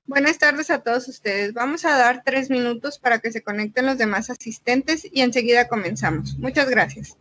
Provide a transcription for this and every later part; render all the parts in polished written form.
Buenas tardes a todos ustedes. Vamos a dar 3 minutos para que se conecten los demás asistentes y enseguida comenzamos. Muchas gracias.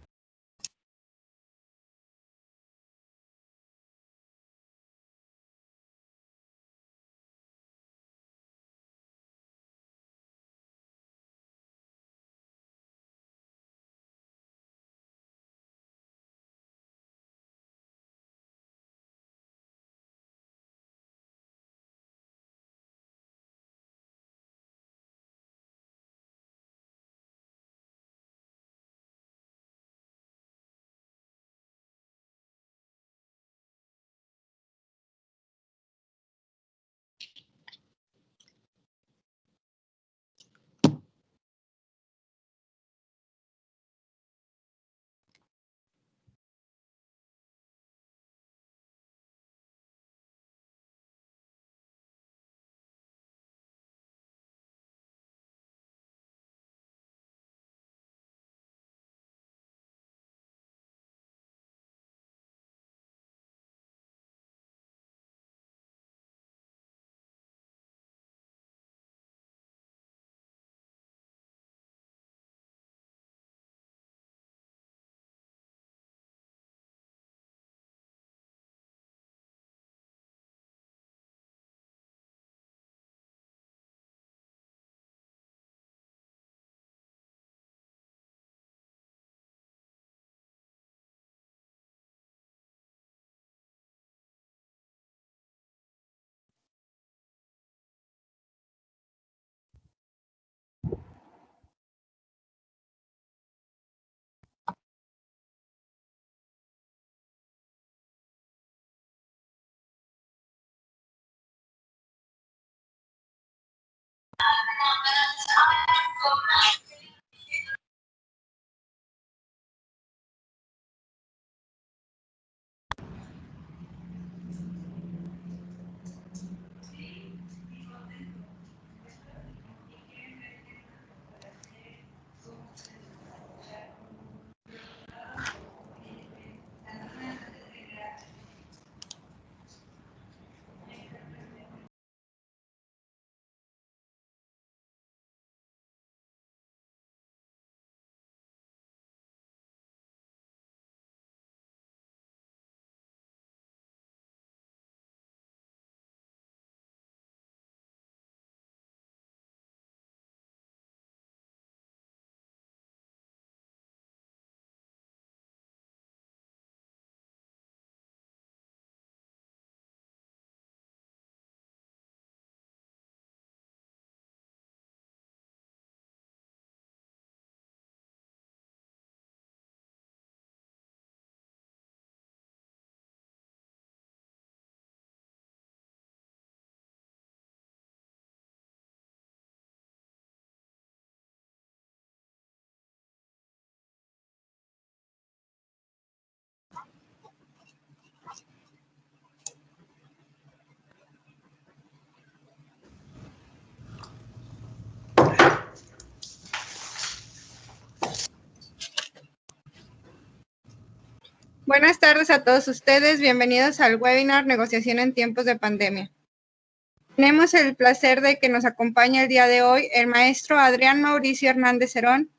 Buenas tardes a todos ustedes. Bienvenidos al webinar Negociación en tiempos de pandemia. Tenemos el placer de que nos acompañe el día de hoy el maestro Adrián Mauricio Hernández Cerón,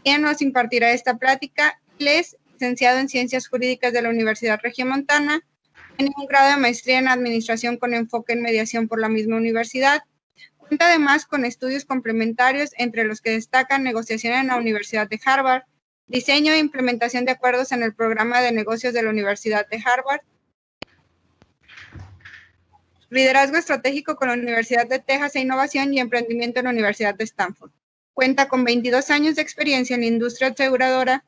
quien nos impartirá esta plática. Él es licenciado en Ciencias Jurídicas de la Universidad Regiomontana, tiene un grado de maestría en Administración con enfoque en Mediación por la misma universidad. Cuenta además con estudios complementarios, entre los que destacan negociación en la Universidad de Harvard, diseño e implementación de acuerdos en el programa de negocios de la Universidad de Harvard, liderazgo estratégico con la Universidad de Texas e innovación y emprendimiento en la Universidad de Stanford. Cuenta con 22 años de experiencia en la industria aseguradora,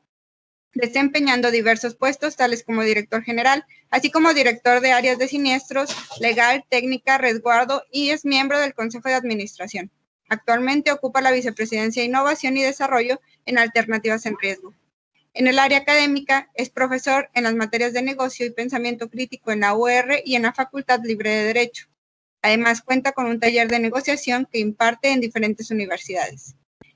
desempeñando diversos puestos, tales como director general, así como director de áreas de siniestros, legal, técnica, resguardo, y es miembro del Consejo de Administración. Actualmente ocupa la vicepresidencia de Innovación y Desarrollo en Alternativas en Riesgo. En el área académica, es profesor en las materias de negocio y pensamiento crítico en la UR y en la Facultad Libre de Derecho. Además, cuenta con un taller de negociación que imparte en diferentes universidades.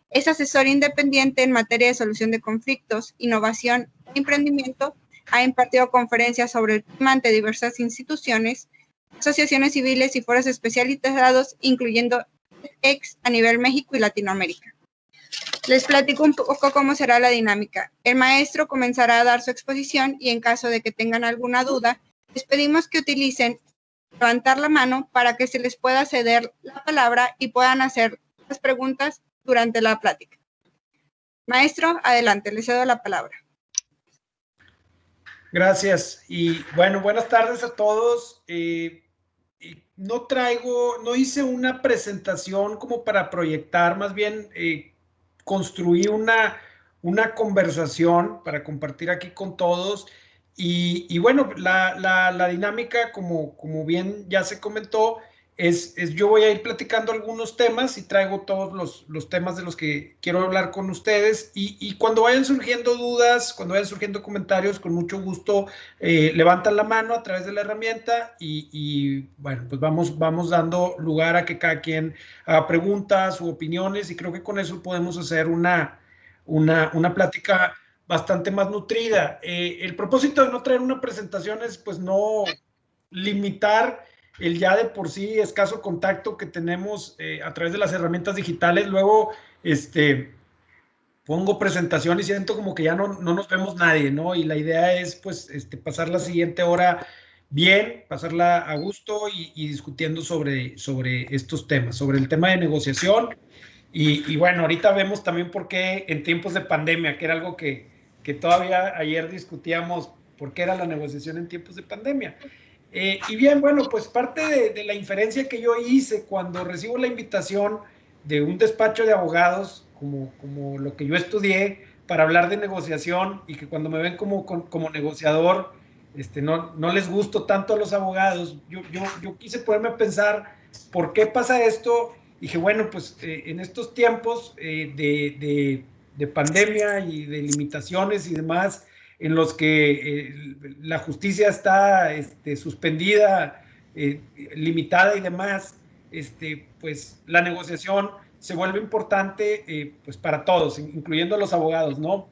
Es asesor independiente en materia de solución de conflictos, innovación e emprendimiento. Ha impartido conferencias sobre el tema ante diversas instituciones, asociaciones civiles y foros especializados, incluyendo ex a nivel México y Latinoamérica. Les platico un poco cómo será la dinámica. El maestro comenzará a dar su exposición y en caso de que tengan alguna duda, les pedimos que utilicen levantar la mano para que se les pueda ceder la palabra y puedan hacer las preguntas durante la plática. Maestro, adelante, le cedo la palabra. Gracias. Y bueno, buenas tardes a todos. No hice una presentación como para proyectar, más bien construí una conversación para compartir aquí con todos. Y bueno, la dinámica, como bien ya se comentó, es yo voy a ir platicando algunos temas y traigo todos los temas de los que quiero hablar con ustedes. Y cuando vayan surgiendo dudas, cuando vayan surgiendo comentarios, con mucho gusto levantan la mano a través de la herramienta y bueno, pues vamos dando lugar a que cada quien haga preguntas u opiniones y creo que con eso podemos hacer una plática bastante más nutrida. El propósito de no traer una presentación es pues no limitar el ya de por sí escaso contacto que tenemos a través de las herramientas digitales. Luego, pongo presentación y siento como que ya no nos vemos nadie, ¿no? Y la idea es, pues, pasar la siguiente hora bien, pasarla a gusto y discutiendo sobre estos temas, sobre el tema de negociación. Y bueno, ahorita vemos también por qué en tiempos de pandemia, que era algo que todavía ayer discutíamos, por qué era la negociación en tiempos de pandemia. Y bien, bueno, pues parte de la inferencia que yo hice cuando recibo la invitación de un despacho de abogados, como lo que yo estudié, para hablar de negociación y que cuando me ven como negociador, no les gusto tanto a los abogados, yo quise ponerme a pensar por qué pasa esto. Dije, bueno, pues en estos tiempos de pandemia y de limitaciones y demás, en los que la justicia está suspendida, limitada y demás, pues la negociación se vuelve importante pues para todos, incluyendo a los abogados, ¿no?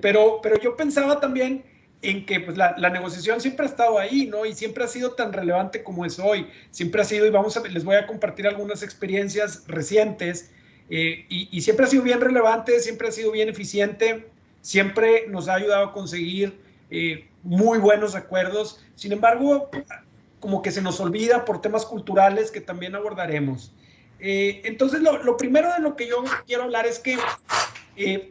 Pero yo pensaba también en que pues, la negociación siempre ha estado ahí, ¿no? Y siempre ha sido tan relevante como es hoy. Siempre ha sido, y les voy a compartir algunas experiencias recientes, y siempre ha sido bien relevante, siempre ha sido bien eficiente, siempre nos ha ayudado a conseguir muy buenos acuerdos. Sin embargo, como que se nos olvida por temas culturales que también abordaremos. Entonces, lo primero de lo que yo quiero hablar es que,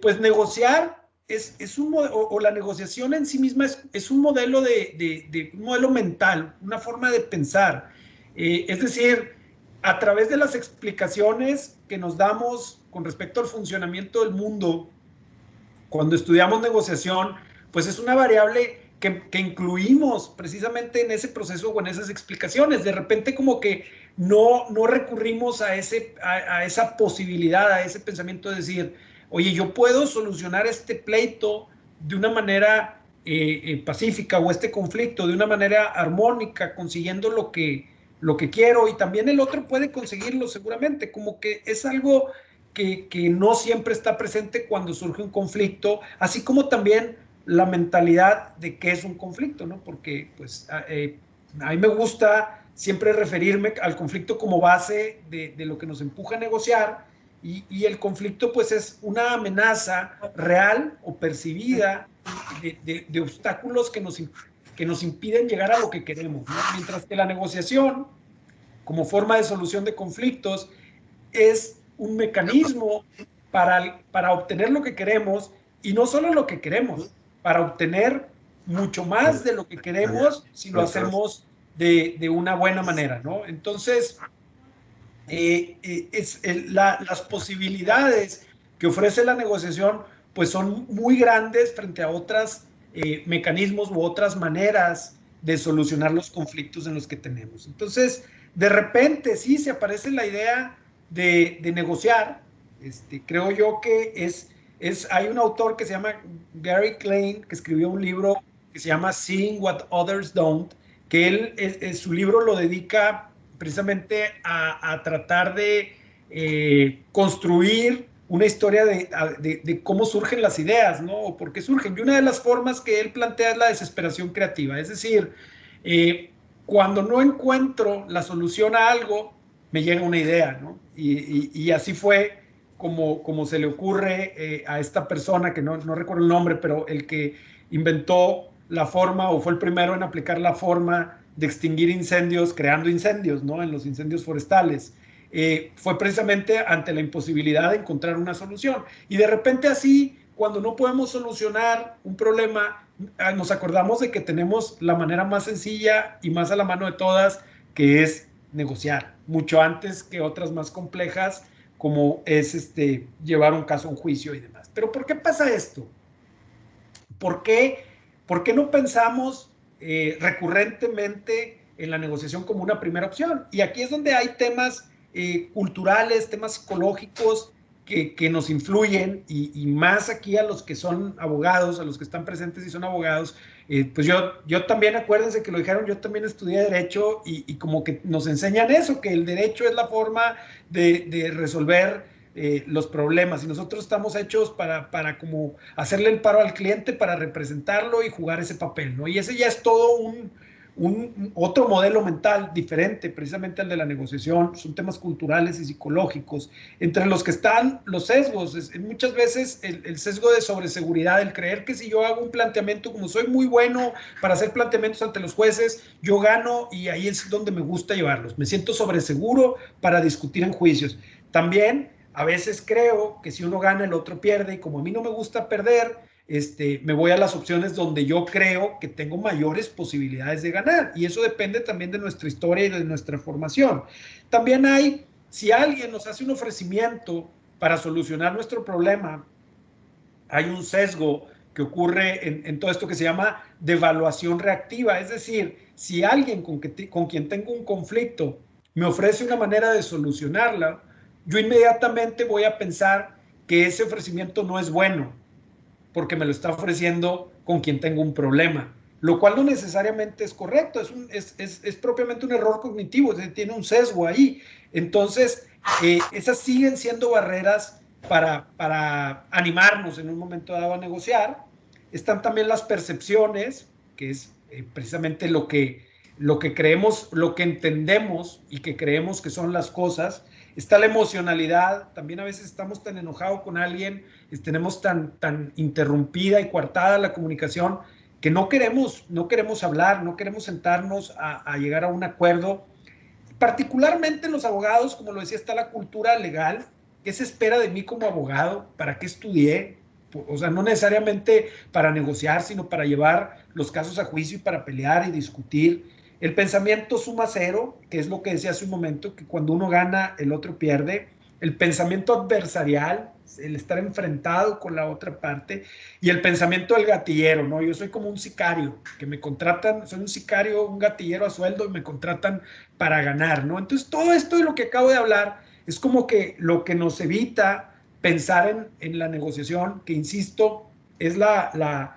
pues, negociar es un modelo, o la negociación en sí misma es un modelo un modelo mental, una forma de pensar. Es decir, a través de las explicaciones que nos damos con respecto al funcionamiento del mundo, cuando estudiamos negociación, pues es una variable que incluimos precisamente en ese proceso o en esas explicaciones. De repente como que no recurrimos a esa posibilidad, a ese pensamiento de decir, oye, yo puedo solucionar este pleito de una manera pacífica o este conflicto de una manera armónica, consiguiendo lo que quiero, y también el otro puede conseguirlo seguramente. Como que es algo que no siempre está presente cuando surge un conflicto, así como también la mentalidad de qué es un conflicto, ¿no? Porque pues a mí me gusta siempre referirme al conflicto como base de lo que nos empuja a negociar, y el conflicto pues es una amenaza real o percibida de obstáculos que nos impiden llegar a lo que queremos, ¿no? Mientras que la negociación, como forma de solución de conflictos, es un mecanismo para obtener lo que queremos, y no solo lo que queremos, para obtener mucho más de lo que queremos si lo hacemos de una buena manera, ¿no? Entonces, las posibilidades que ofrece la negociación pues son muy grandes frente a otros mecanismos u otras maneras de solucionar los conflictos en los que tenemos. Entonces, de repente sí se aparece la idea de negociar. Creo yo que hay un autor que se llama Gary Klein, que escribió un libro que se llama Seeing What Others Don't, que él su libro lo dedica precisamente a tratar de construir una historia de cómo surgen las ideas, ¿no? O por qué surgen. Y una de las formas que él plantea es la desesperación creativa. Es decir, cuando no encuentro la solución a algo, me llega una idea, ¿no? Y así fue como se le ocurre a esta persona, que no recuerdo el nombre, pero el que inventó la forma, o fue el primero en aplicar la forma de extinguir incendios, creando incendios, ¿no? En los incendios forestales. Fue precisamente ante la imposibilidad de encontrar una solución. Y de repente así, cuando no podemos solucionar un problema, nos acordamos de que tenemos la manera más sencilla y más a la mano de todas, que es negociar, mucho antes que otras más complejas, como es llevar un caso a un juicio y demás. Pero ¿por qué pasa esto? ¿Por qué no pensamos recurrentemente en la negociación como una primera opción? Y aquí es donde hay temas culturales, temas psicológicos que nos influyen, y más aquí a los que son abogados, a los que están presentes y son abogados. Pues yo también, acuérdense que lo dijeron, yo también estudié Derecho, y como que nos enseñan eso, que el derecho es la forma de resolver los problemas, y nosotros estamos hechos para como hacerle el paro al cliente, para representarlo y jugar ese papel, ¿no? Y ese ya es todo otro modelo mental diferente, precisamente al de la negociación. Son temas culturales y psicológicos, entre los que están los sesgos. Muchas veces el sesgo de sobreseguridad, el creer que si yo hago un planteamiento, como soy muy bueno para hacer planteamientos ante los jueces, yo gano, y ahí es donde me gusta llevarlos. Me siento sobreseguro para discutir en juicios. También a veces creo que si uno gana, el otro pierde, y como a mí no me gusta perder, me voy a las opciones donde yo creo que tengo mayores posibilidades de ganar, y eso depende también de nuestra historia y de nuestra formación. También si alguien nos hace un ofrecimiento para solucionar nuestro problema, hay un sesgo que ocurre en todo esto que se llama devaluación reactiva. Es decir, si alguien con quien tengo un conflicto me ofrece una manera de solucionarla, yo inmediatamente voy a pensar que ese ofrecimiento no es bueno, porque me lo está ofreciendo con quien tengo un problema, lo cual no necesariamente es correcto. Es propiamente un error cognitivo, tiene un sesgo ahí. Entonces, esas siguen siendo barreras para animarnos en un momento dado a negociar. Están también las percepciones, que es precisamente lo que creemos, lo que entendemos y que creemos que son las cosas. Está la emocionalidad. También a veces estamos tan enojados con alguien, tenemos tan interrumpida y coartada la comunicación, que no queremos hablar, no queremos sentarnos a llegar a un acuerdo. Particularmente los abogados, como lo decía, está la cultura legal. ¿Qué se espera de mí como abogado? ¿Para qué estudié? O sea, no necesariamente para negociar, sino para llevar los casos a juicio y para pelear y discutir. El pensamiento suma cero, que es lo que decía hace un momento, que cuando uno gana, el otro pierde. El pensamiento adversarial, el estar enfrentado con la otra parte, y el pensamiento del gatillero, ¿no? Yo soy como un sicario, que me contratan, soy un sicario, un gatillero a sueldo, y me contratan para ganar, ¿no? Entonces, todo esto de lo que acabo de hablar es como que lo que nos evita pensar en la negociación, que insisto, es la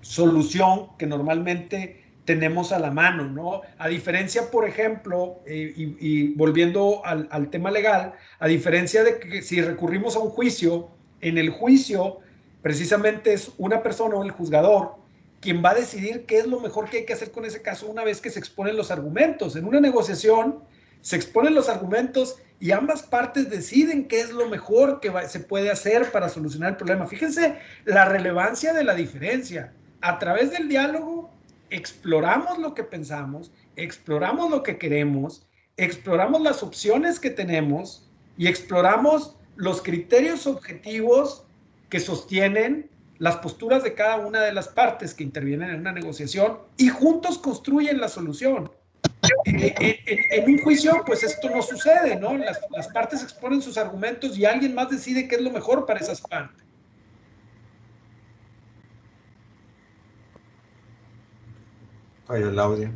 solución que normalmente tenemos a la mano, ¿no? A diferencia, por ejemplo, y volviendo al tema legal, a diferencia de que si recurrimos a un juicio, en el juicio precisamente es una persona o el juzgador quien va a decidir qué es lo mejor que hay que hacer con ese caso una vez que se exponen los argumentos. En una negociación se exponen los argumentos y ambas partes deciden qué es lo mejor que se puede hacer para solucionar el problema. Fíjense la relevancia de la diferencia. A través del diálogo exploramos lo que pensamos, exploramos lo que queremos, exploramos las opciones que tenemos y exploramos los criterios objetivos que sostienen las posturas de cada una de las partes que intervienen en una negociación, y juntos construyen la solución. En un juicio, pues esto no sucede, ¿no? Las partes exponen sus argumentos y alguien más decide qué es lo mejor para esas partes. Falló el audio.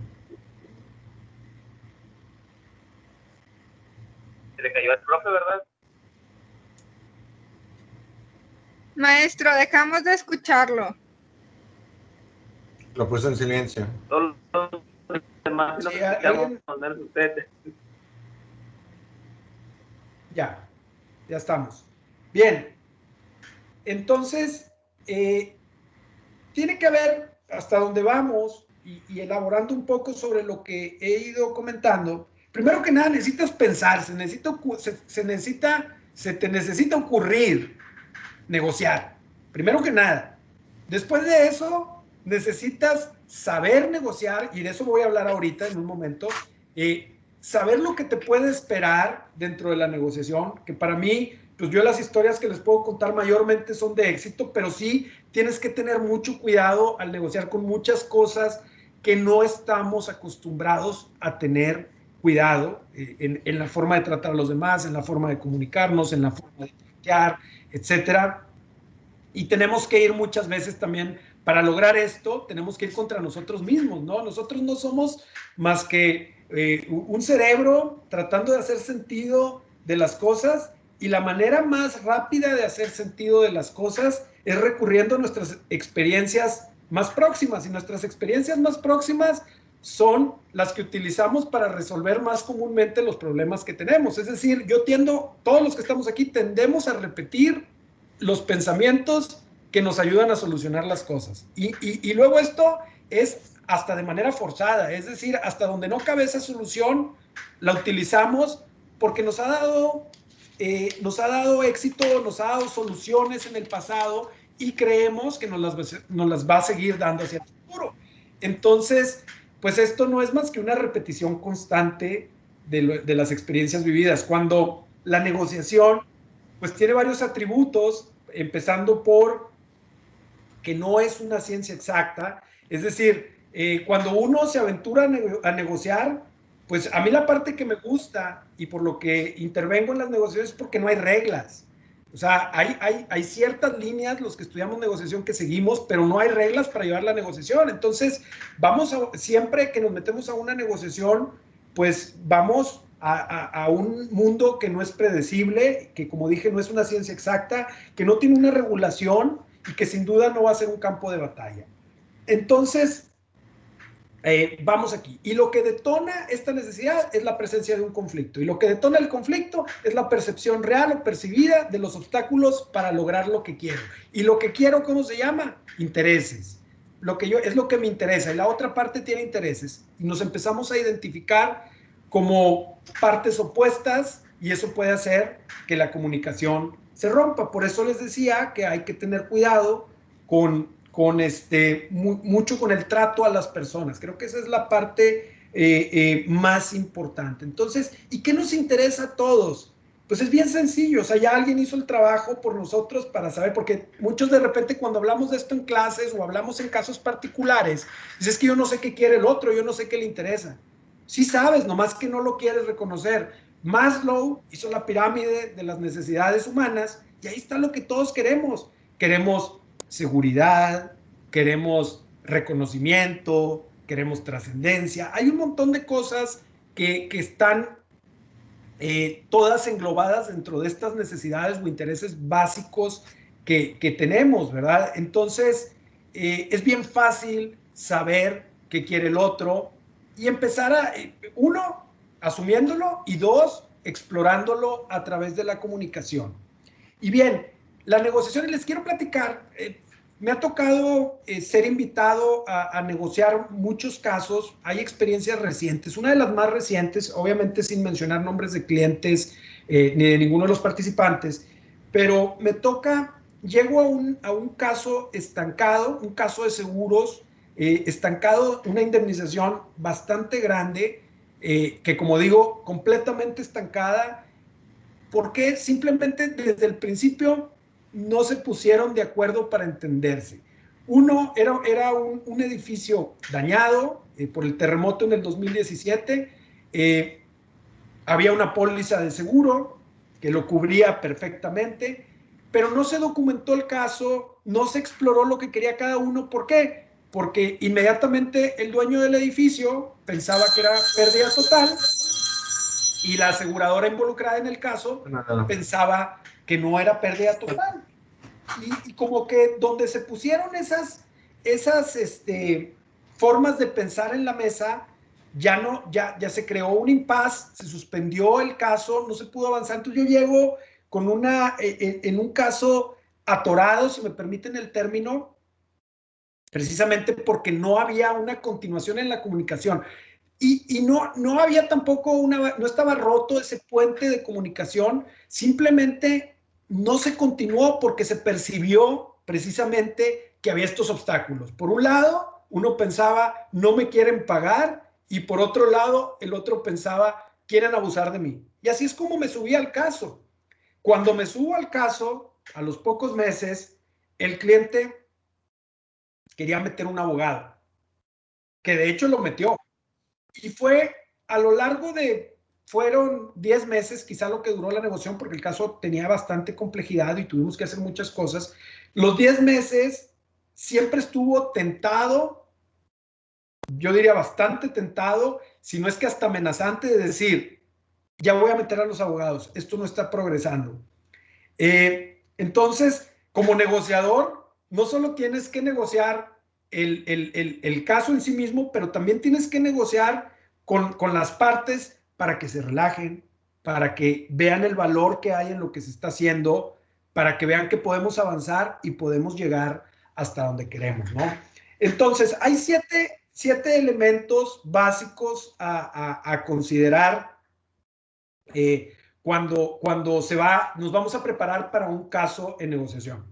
Se le cayó al profe, ¿verdad? Maestro, dejamos de escucharlo. Lo puse en silencio. Todos los demás Sí, menos ustedes. Ya estamos. Bien. Entonces, tiene que haber, hasta donde vamos, y elaborando un poco sobre lo que he ido comentando, primero que nada necesitas pensar, se te necesita ocurrir negociar, primero que nada. Después de eso, necesitas saber negociar, y de eso voy a hablar ahorita en un momento, saber lo que te puede esperar dentro de la negociación, que para mí, pues yo las historias que les puedo contar mayormente son de éxito, pero sí tienes que tener mucho cuidado al negociar con muchas cosas que no estamos acostumbrados a tener cuidado en la forma de tratar a los demás, en la forma de comunicarnos, en la forma de plantear, etcétera. Y tenemos que ir muchas veces también, para lograr esto, tenemos que ir contra nosotros mismos, ¿no? Nosotros no somos más que un cerebro tratando de hacer sentido de las cosas, y la manera más rápida de hacer sentido de las cosas es recurriendo a nuestras experiencias más próximas, y nuestras experiencias más próximas son las que utilizamos para resolver más comúnmente los problemas que tenemos. Es decir, todos los que estamos aquí tendemos a repetir los pensamientos que nos ayudan a solucionar las cosas. Y luego esto es hasta de manera forzada, es decir, hasta donde no cabe esa solución, la utilizamos porque nos ha dado éxito, nos ha dado soluciones en el pasado, y creemos que nos las va a seguir dando hacia el futuro. Entonces, pues esto no es más que una repetición constante de las experiencias vividas. Cuando la negociación pues tiene varios atributos, empezando por que no es una ciencia exacta. Es decir, cuando uno se aventura a negociar, pues a mí la parte que me gusta y por lo que intervengo en las negociaciones es porque no hay reglas. O sea, hay ciertas líneas, los que estudiamos negociación, que seguimos, pero no hay reglas para llevar la negociación. Entonces, siempre que nos metemos a una negociación, pues vamos a un mundo que no es predecible, que, como dije, no es una ciencia exacta, que no tiene una regulación y que sin duda no va a ser un campo de batalla. Entonces, vamos aquí. Y lo que detona esta necesidad es la presencia de un conflicto. Y lo que detona el conflicto es la percepción real o percibida de los obstáculos para lograr lo que quiero. Y lo que quiero, ¿cómo se llama? Intereses. Es lo que me interesa. Y la otra parte tiene intereses. Y nos empezamos a identificar como partes opuestas, y eso puede hacer que la comunicación se rompa. Por eso les decía que hay que tener cuidado mucho con el trato a las personas. Creo que esa es la parte más importante. Entonces, ¿y qué nos interesa a todos? Pues es bien sencillo. O sea, ya alguien hizo el trabajo por nosotros para saber, porque muchos de repente cuando hablamos de esto en clases o hablamos en casos particulares, es que yo no sé qué quiere el otro, yo no sé qué le interesa. Sí sabes, nomás que no lo quieres reconocer. Maslow hizo la pirámide de las necesidades humanas, y ahí está lo que todos queremos. Queremos seguridad, queremos reconocimiento, queremos trascendencia. Hay un montón de cosas que están todas englobadas dentro de estas necesidades o intereses básicos que tenemos, ¿verdad? Entonces, es bien fácil saber qué quiere el otro y empezar uno, asumiéndolo, y dos, explorándolo a través de la comunicación. Y bien, la negociación, les quiero platicar, me ha tocado ser invitado a negociar muchos casos. Hay experiencias recientes. Una de las más recientes, obviamente sin mencionar nombres de clientes ni de ninguno de los participantes, pero llego a un caso estancado, un caso de seguros estancado, una indemnización bastante grande, que, como digo, completamente estancada, porque simplemente desde el principio no se pusieron de acuerdo para entenderse. Uno era un edificio dañado por el terremoto en el 2017. Había una póliza de seguro que lo cubría perfectamente, pero no se documentó el caso, no se exploró lo que quería cada uno. ¿Por qué? Porque inmediatamente el dueño del edificio pensaba que era pérdida total, y la aseguradora involucrada en el caso pensaba que no era pérdida total. Y como que donde se pusieron esas formas de pensar en la mesa, ya se creó un impasse, se suspendió el caso, no se pudo avanzar. Entonces yo llego en un caso atorado, si me permiten el término, precisamente porque no había una continuación en la comunicación. Y no había tampoco no estaba roto ese puente de comunicación, simplemente no se continuó porque se percibió precisamente que había estos obstáculos. Por un lado, uno pensaba, no me quieren pagar, y por otro lado, el otro pensaba, quieren abusar de mí. Y así es como me subí al caso. Cuando me subo al caso, a los pocos meses, el cliente quería meter un abogado, que de hecho lo metió. Y fue a lo largo fueron 10 meses, quizá lo que duró la negociación, porque el caso tenía bastante complejidad y tuvimos que hacer muchas cosas. Los 10 meses siempre estuvo tentado, yo diría bastante tentado, si no es que hasta amenazante, de decir, ya voy a meter a los abogados, esto no está progresando. Entonces, como negociador, no solo tienes que negociar el caso en sí mismo, pero también tienes que negociar con las partes para que se relajen, para que vean el valor que hay en lo que se está haciendo, para que vean que podemos avanzar y podemos llegar hasta donde queremos, ¿no? Entonces, hay siete elementos básicos a considerar cuando nos vamos a preparar para un caso en negociación.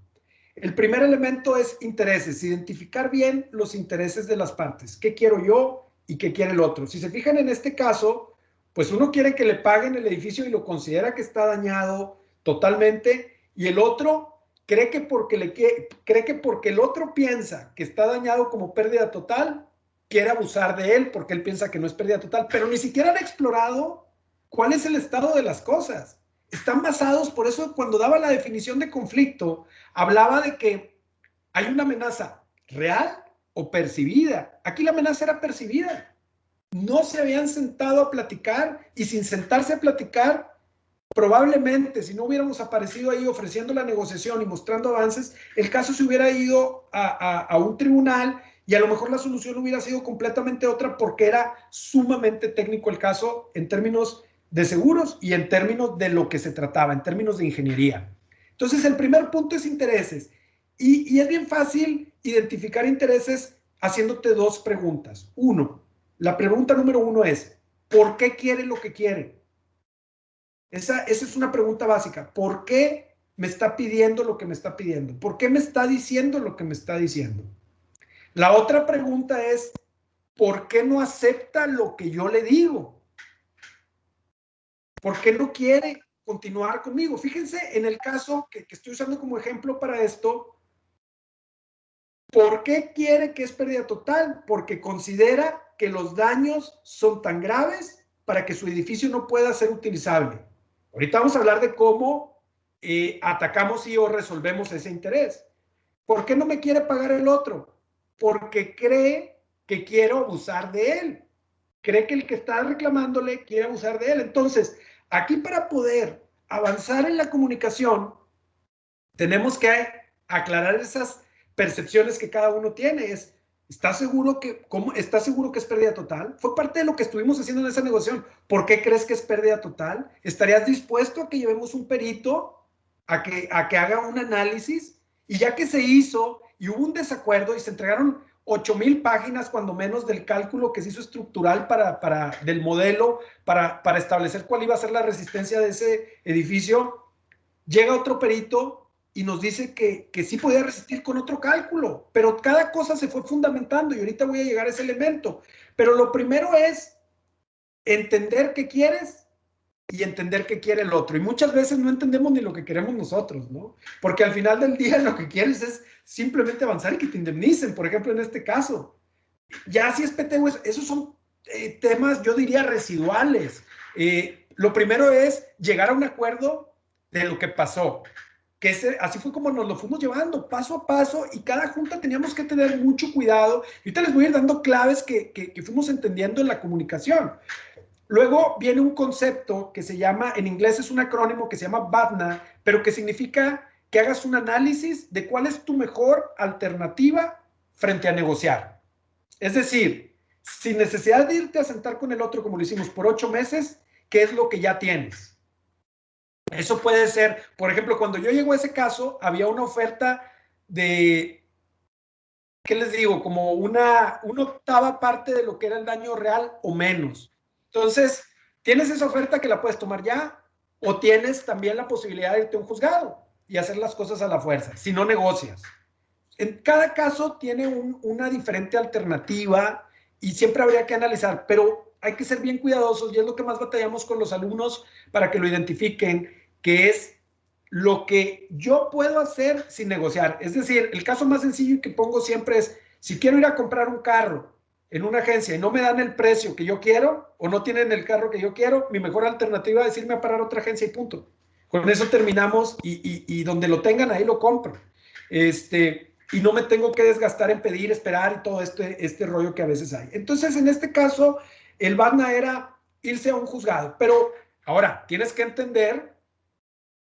El primer elemento es intereses, identificar bien los intereses de las partes. ¿Qué quiero yo y qué quiere el otro? Si se fijan en este caso, pues uno quiere que le paguen el edificio y lo considera que está dañado totalmente, y el otro cree que porque el otro piensa que está dañado como pérdida total, quiere abusar de él porque él piensa que no es pérdida total, pero ni siquiera han explorado cuál es el estado de las cosas. Están basados, por eso cuando daba la definición de conflicto, hablaba de que hay una amenaza real o percibida. Aquí la amenaza era percibida. No se habían sentado a platicar, y sin sentarse a platicar, probablemente si no hubiéramos aparecido ahí ofreciendo la negociación y mostrando avances, el caso se hubiera ido a un tribunal, y a lo mejor la solución hubiera sido completamente otra, porque era sumamente técnico el caso en términos de seguros y en términos de lo que se trataba, en términos de ingeniería. Entonces, el primer punto es intereses. Y es bien fácil identificar intereses haciéndote dos preguntas. La pregunta número uno es, ¿por qué quiere lo que quiere? Esa es una pregunta básica. ¿Por qué me está pidiendo lo que me está pidiendo? ¿Por qué me está diciendo lo que me está diciendo? La otra pregunta es, ¿por qué no acepta lo que yo le digo? ¿Por qué no quiere continuar conmigo? Fíjense en el caso que estoy usando como ejemplo para esto. ¿Por qué quiere que es pérdida total? Porque considera que los daños son tan graves para que su edificio no pueda ser utilizable. Ahorita vamos a hablar de cómo atacamos o resolvemos ese interés. ¿Por qué no me quiere pagar el otro? Porque cree que quiero abusar de él. Cree que el que está reclamándole quiere abusar de él. Entonces, aquí para poder avanzar en la comunicación, tenemos que aclarar esas percepciones que cada uno tiene. ¿Estás seguro que es pérdida total? Fue parte de lo que estuvimos haciendo en esa negociación. ¿Por qué crees que es pérdida total? ¿Estarías dispuesto a que llevemos un perito a que haga un análisis? Y ya que se hizo y hubo un desacuerdo y se entregaron 8,000 páginas cuando menos del cálculo que se hizo estructural del modelo para establecer cuál iba a ser la resistencia de ese edificio, llega otro perito y nos dice que sí podía resistir con otro cálculo, pero cada cosa se fue fundamentando, y ahorita voy a llegar a ese elemento. Pero lo primero es entender qué quieres y entender qué quiere el otro. Y muchas veces no entendemos ni lo que queremos nosotros, ¿no? Porque al final del día lo que quieres es simplemente avanzar y que te indemnicen, por ejemplo, en este caso. Ya si es PTU, esos son temas, yo diría, residuales. Lo primero es llegar a un acuerdo de lo que pasó. Así fue como nos lo fuimos llevando, paso a paso, y cada junta teníamos que tener mucho cuidado. Y ahorita les voy a ir dando claves que fuimos entendiendo en la comunicación. Luego viene un concepto que se llama, en inglés es un acrónimo que se llama BATNA, pero que significa que hagas un análisis de cuál es tu mejor alternativa frente a negociar. Es decir, sin necesidad de irte a sentar con el otro como lo hicimos por 8 meses, ¿qué es lo que ya tienes? Eso puede ser, por ejemplo, cuando yo llego a ese caso, había una oferta de ¿qué les digo? Como una octava parte de lo que era el daño real o menos. Entonces, tienes esa oferta que la puedes tomar ya, o tienes también la posibilidad de irte a un juzgado y hacer las cosas a la fuerza, si no negocias. En cada caso tiene una diferente alternativa y siempre habría que analizar, pero hay que ser bien cuidadosos y es lo que más batallamos con los alumnos para que lo identifiquen, que es lo que yo puedo hacer sin negociar. Es decir, el caso más sencillo que pongo siempre es, si quiero ir a comprar un carro en una agencia y no me dan el precio que yo quiero o no tienen el carro que yo quiero, mi mejor alternativa es irme a parar a otra agencia y punto. Con eso terminamos y donde lo tengan ahí lo compro. Y no me tengo que desgastar en pedir, esperar y todo este rollo que a veces hay. Entonces, en este caso, el BADNA era irse a un juzgado. Pero ahora, tienes que entender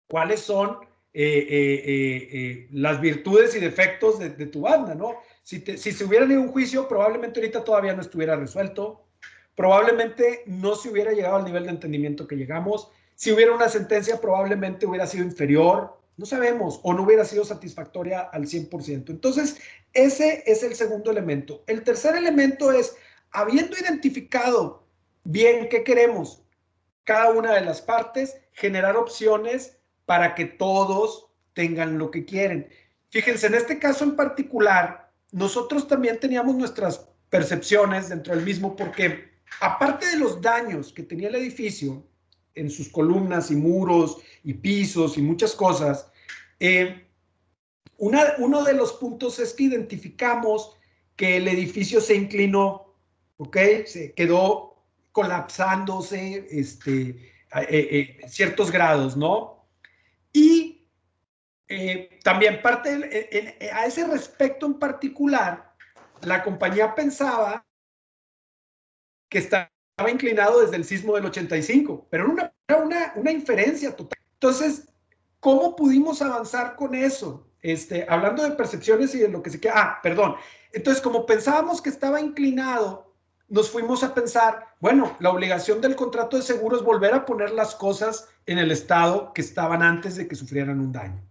cuáles son las virtudes y defectos de tu BADNA, ¿no? Si se hubiera ido a un juicio, probablemente ahorita todavía no estuviera resuelto. Probablemente no se hubiera llegado al nivel de entendimiento que llegamos. Si hubiera una sentencia, probablemente hubiera sido inferior. No sabemos, o no hubiera sido satisfactoria al 100%. Entonces, ese es el segundo elemento. El tercer elemento es, habiendo identificado bien qué queremos cada una de las partes, generar opciones para que todos tengan lo que quieren. Fíjense, en este caso en particular, nosotros también teníamos nuestras percepciones dentro del mismo, porque aparte de los daños que tenía el edificio, en sus columnas y muros y pisos y muchas cosas, uno de los puntos es que identificamos que el edificio se inclinó, ¿ok? Se quedó colapsándose ciertos grados, ¿no? Y también a ese respecto en particular, la compañía pensaba que estaba inclinado desde el sismo del 85, pero era una inferencia total. Entonces, ¿cómo pudimos avanzar con eso? Hablando de percepciones y de lo que se queda. Perdón. Entonces, como pensábamos que estaba inclinado, nos fuimos a pensar, bueno, la obligación del contrato de seguro es volver a poner las cosas en el estado que estaban antes de que sufrieran un daño.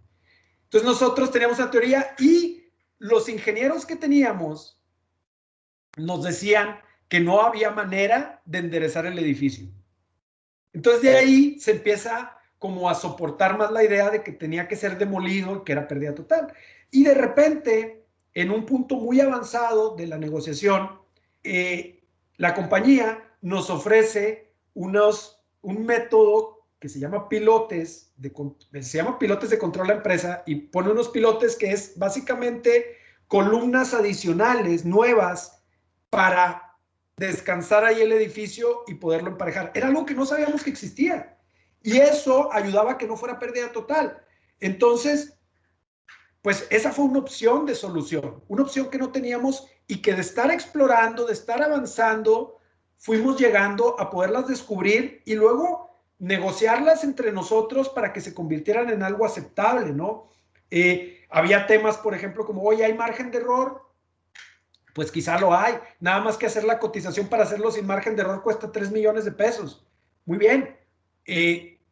Entonces, nosotros teníamos una teoría y los ingenieros que teníamos nos decían que no había manera de enderezar el edificio. Entonces, de ahí se empieza como a soportar más la idea de que tenía que ser demolido y que era pérdida total. Y de repente, en un punto muy avanzado de la negociación, la compañía nos ofrece un método que se llama pilotes de control de la empresa y pone unos pilotes que es básicamente columnas adicionales nuevas para descansar ahí el edificio y poderlo emparejar. Era algo que no sabíamos que existía. Y eso ayudaba a que no fuera pérdida total. Entonces, pues esa fue una opción de solución, una opción que no teníamos y que de estar explorando, de estar avanzando, fuimos llegando a poderlas descubrir y luego negociarlas entre nosotros para que se convirtieran en algo aceptable, ¿no? Había temas, por ejemplo, como, oye, ¿hay margen de error? Pues quizá lo hay. Nada más que hacer la cotización para hacerlo sin margen de error cuesta 3 millones de pesos. Muy bien.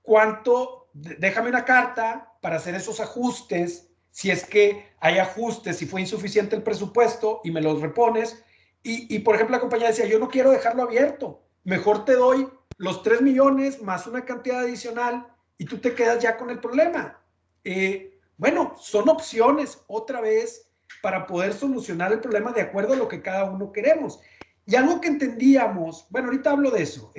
¿Cuánto? Déjame una carta para hacer esos ajustes, si es que hay ajustes, si fue insuficiente el presupuesto y me los repones. Y por ejemplo, la compañía decía, yo no quiero dejarlo abierto. Mejor te doy los 3 millones más una cantidad adicional y tú te quedas ya con el problema. Bueno, son opciones otra vez para poder solucionar el problema de acuerdo a lo que cada uno queremos. Y algo que entendíamos, bueno, ahorita hablo de eso.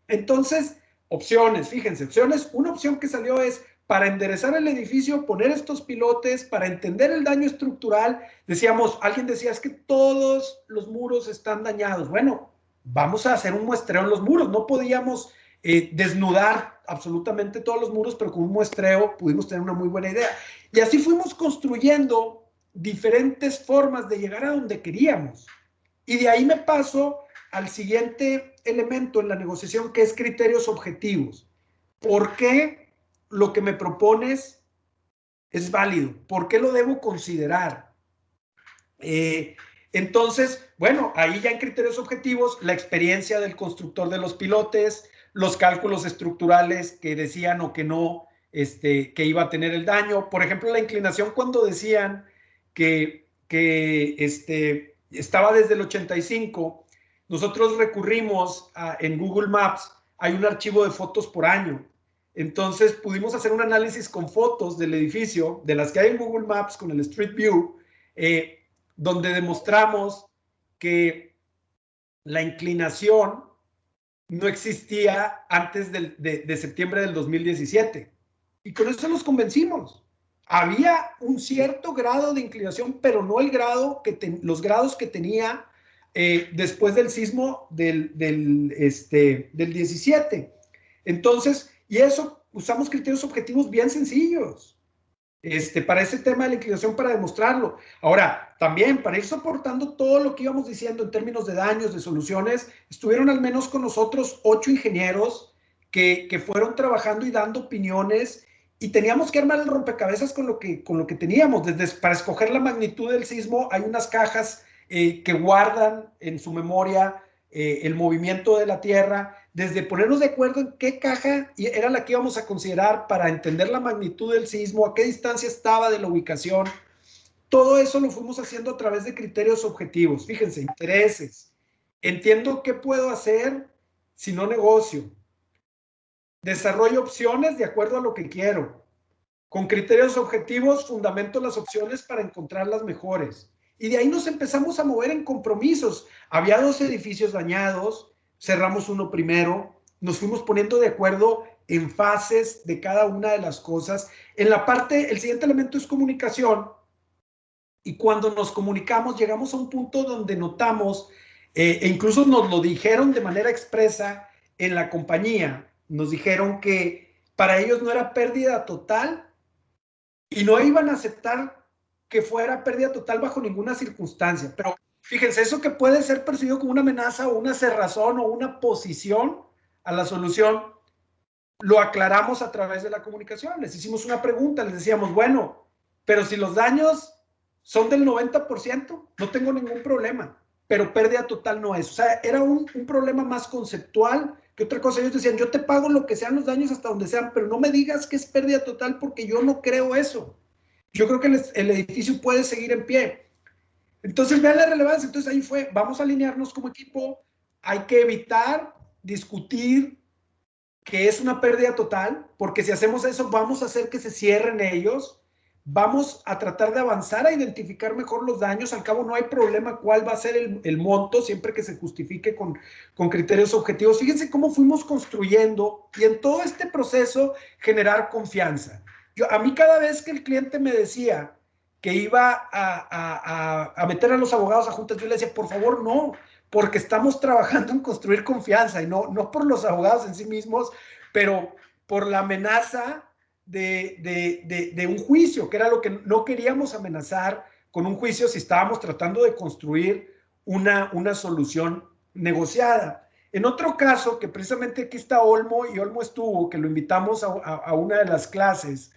Entonces, opciones, fíjense, opciones. Una opción que salió es para enderezar el edificio, poner estos pilotes, para entender el daño estructural. Decíamos, alguien decía, es que todos los muros están dañados. Bueno, vamos a hacer un muestreo en los muros. No podíamos desnudar absolutamente todos los muros, pero con un muestreo pudimos tener una muy buena idea. Y así fuimos construyendo diferentes formas de llegar a donde queríamos. Y de ahí me paso al siguiente elemento en la negociación, que es criterios objetivos. ¿Por qué lo que me propones es válido? ¿Por qué lo debo considerar? Entonces, bueno, ahí ya en criterios objetivos, la experiencia del constructor de los pilotes, los cálculos estructurales que decían o que no, que iba a tener el daño. Por ejemplo, la inclinación cuando decían que estaba desde el 85, nosotros recurrimos en Google Maps, hay un archivo de fotos por año. Entonces pudimos hacer un análisis con fotos del edificio, de las que hay en Google Maps con el Street View, donde demostramos que la inclinación no existía antes de septiembre del 2017. Y con eso nos convencimos. Había un cierto grado de inclinación, pero no el grado los grados que tenía después del sismo del 17. Entonces, y eso, usamos criterios objetivos bien sencillos para ese tema de la inclinación para demostrarlo. Ahora, también para ir soportando todo lo que íbamos diciendo en términos de daños, de soluciones, estuvieron al menos con nosotros 8 ingenieros que fueron trabajando y dando opiniones, y teníamos que armar el rompecabezas con lo que teníamos. Para escoger la magnitud del sismo hay unas cajas que guardan en su memoria el movimiento de la Tierra, desde ponernos de acuerdo en qué caja era la que íbamos a considerar para entender la magnitud del sismo, a qué distancia estaba de la ubicación. Todo eso lo fuimos haciendo a través de criterios objetivos. Fíjense, intereses. Entiendo qué puedo hacer si no negocio. Desarrollo opciones de acuerdo a lo que quiero. Con criterios objetivos fundamento las opciones para encontrar las mejores. Y de ahí nos empezamos a mover en compromisos. Había 2 edificios dañados, cerramos uno primero, nos fuimos poniendo de acuerdo en fases de cada una de las cosas. En la parte, el siguiente elemento es comunicación. Y cuando nos comunicamos, llegamos a un punto donde notamos, e incluso nos lo dijeron de manera expresa en la compañía, nos dijeron que para ellos no era pérdida total y no iban a aceptar que fuera pérdida total bajo ninguna circunstancia. Pero fíjense, eso que puede ser percibido como una amenaza o una cerrazón o una posición a la solución, lo aclaramos a través de la comunicación. Les hicimos una pregunta, les decíamos, bueno, pero si los daños son del 90%, no tengo ningún problema, pero pérdida total no es. O sea, era un problema más conceptual que otra cosa. Ellos decían, yo te pago lo que sean los daños hasta donde sean, pero no me digas que es pérdida total porque yo no creo eso. Yo creo que el edificio puede seguir en pie. Entonces, vean la relevancia. Entonces, ahí fue, vamos a alinearnos como equipo. Hay que evitar discutir que es una pérdida total, porque si hacemos eso, vamos a hacer que se cierren ellos. Vamos a tratar de avanzar a identificar mejor los daños. Al cabo, no hay problema cuál va a ser el monto, siempre que se justifique con criterios objetivos. Fíjense cómo fuimos construyendo y en todo este proceso generar confianza. A mí cada vez que el cliente me decía que iba a meter a los abogados a juntas, yo le decía, por favor, no, porque estamos trabajando en construir confianza y no por los abogados en sí mismos, pero por la amenaza de un juicio, que era lo que no queríamos amenazar con un juicio si estábamos tratando de construir una solución negociada. En otro caso, que precisamente aquí está Olmo, y Olmo estuvo, que lo invitamos a una de las clases,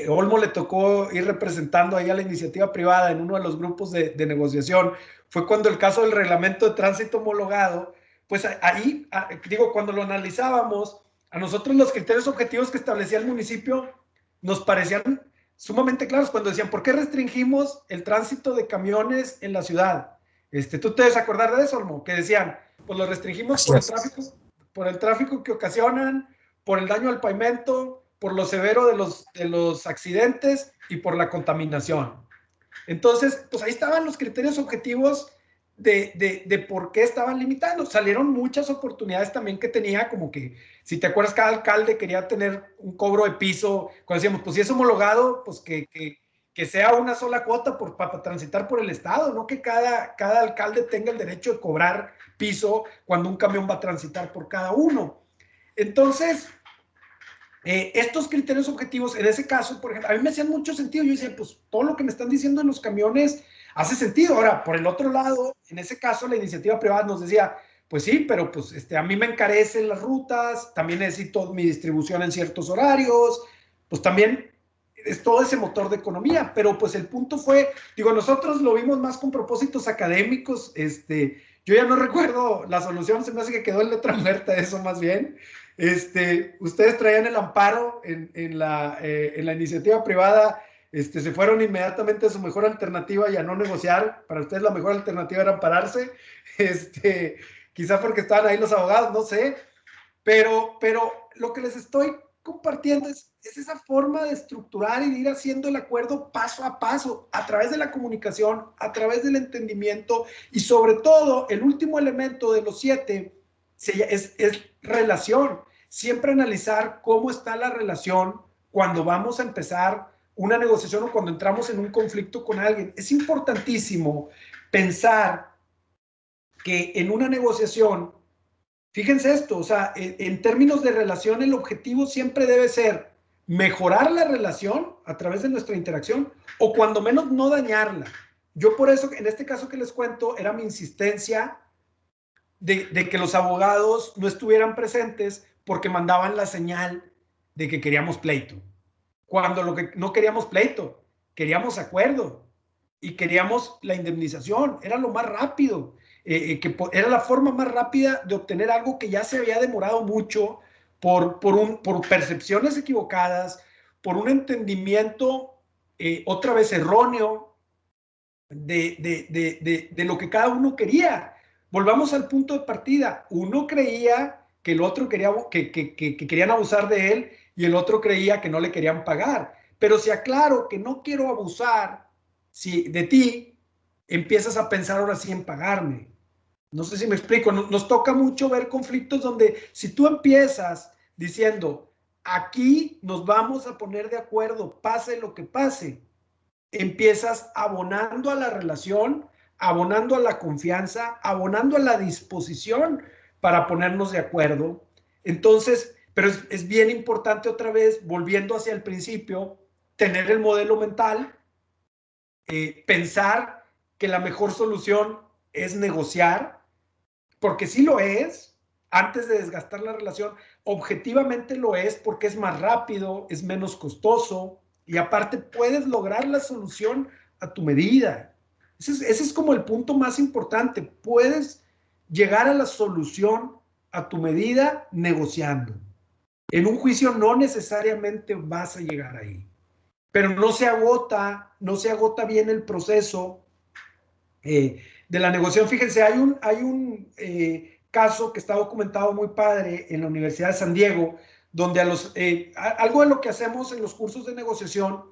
Olmo le tocó ir representando ahí a la iniciativa privada en uno de los grupos de negociación. Fue cuando el caso del reglamento de tránsito homologado, pues ahí, digo, cuando lo analizábamos, a nosotros los criterios objetivos que establecía el municipio nos parecían sumamente claros cuando decían, ¿por qué restringimos el tránsito de camiones en la ciudad? ¿Tú te debes acordar de eso, Olmo? Que decían, pues lo restringimos por el tráfico que ocasionan, por el daño al pavimento, por lo severo de los accidentes y por la contaminación. Entonces, pues ahí estaban los criterios objetivos de por qué estaban limitando. Salieron muchas oportunidades también que tenía, como que, si te acuerdas, cada alcalde quería tener un cobro de piso. Cuando decíamos, pues si es homologado, pues que sea una sola cuota para transitar por el estado, no que cada alcalde tenga el derecho de cobrar piso cuando un camión va a transitar por cada uno. Entonces, estos criterios objetivos, en ese caso, por ejemplo, a mí me hacían mucho sentido. Yo decía, pues todo lo que me están diciendo en los camiones hace sentido. Ahora, por el otro lado, en ese caso, la iniciativa privada nos decía, pues sí, pero pues a mí me encarecen las rutas, también necesito mi distribución en ciertos horarios, pues también es todo ese motor de economía. Pero pues el punto fue, digo, nosotros lo vimos más con propósitos académicos. Yo ya no recuerdo la solución, se me hace que quedó en letra muerta eso más bien. Ustedes traían el amparo en la iniciativa privada, se fueron inmediatamente a su mejor alternativa y a no negociar. Para ustedes la mejor alternativa era ampararse, quizá porque estaban ahí los abogados, no sé, pero lo que les estoy compartiendo es esa forma de estructurar y de ir haciendo el acuerdo paso a paso, a través de la comunicación, a través del entendimiento y sobre todo el último elemento de los 7 es relación. Siempre analizar cómo está la relación cuando vamos a empezar una negociación o cuando entramos en un conflicto con alguien. Es importantísimo pensar que en una negociación, fíjense esto, o sea, en términos de relación, el objetivo siempre debe ser mejorar la relación a través de nuestra interacción o cuando menos no dañarla. Yo por eso, en este caso que les cuento, era mi insistencia de que los abogados no estuvieran presentes porque mandaban la señal de que queríamos pleito. Cuando lo que no queríamos pleito, queríamos acuerdo y queríamos la indemnización. Era lo más rápido, era la forma más rápida de obtener algo que ya se había demorado mucho por percepciones equivocadas, por un entendimiento otra vez erróneo de lo que cada uno quería. Volvamos al punto de partida. Uno creía que el otro quería, que querían abusar de él y el otro creía que no le querían pagar. Pero si aclaro que no quiero abusar de ti, empiezas a pensar ahora sí en pagarme. No sé si me explico. Nos toca mucho ver conflictos donde si tú empiezas diciendo, aquí nos vamos a poner de acuerdo, pase lo que pase, empiezas abonando a la relación, abonando a la confianza, abonando a la disposición para ponernos de acuerdo. Entonces, pero es bien importante otra vez, volviendo hacia el principio, tener el modelo mental, pensar que la mejor solución es negociar, porque sí lo es, antes de desgastar la relación, objetivamente lo es porque es más rápido, es menos costoso y aparte puedes lograr la solución a tu medida. Ese es como el punto más importante. Puedes llegar a la solución a tu medida negociando. En un juicio no necesariamente vas a llegar ahí, pero no se agota bien el proceso de la negociación. Fíjense, hay un caso que está documentado muy padre en la Universidad de San Diego, donde algo de lo que hacemos en los cursos de negociación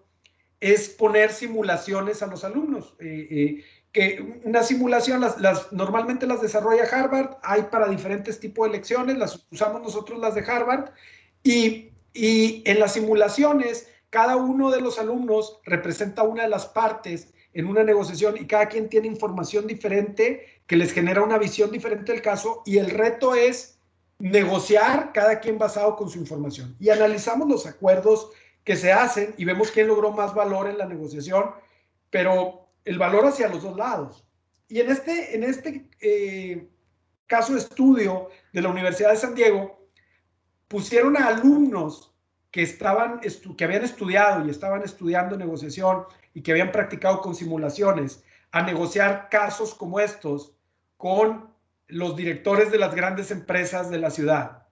es poner simulaciones a los alumnos. Que una simulación, normalmente las desarrolla Harvard, hay para diferentes tipos de lecciones, las usamos nosotros las de Harvard, y en las simulaciones, cada uno de los alumnos representa una de las partes en una negociación y cada quien tiene información diferente que les genera una visión diferente del caso y el reto es negociar cada quien basado con su información. Y analizamos los acuerdos que se hacen y vemos quién logró más valor en la negociación, pero el valor hacia los dos lados. Y en este caso de estudio de la Universidad de San Diego, pusieron a alumnos que habían estudiado y estaban estudiando negociación y que habían practicado con simulaciones a negociar casos como estos con los directores de las grandes empresas de la ciudad.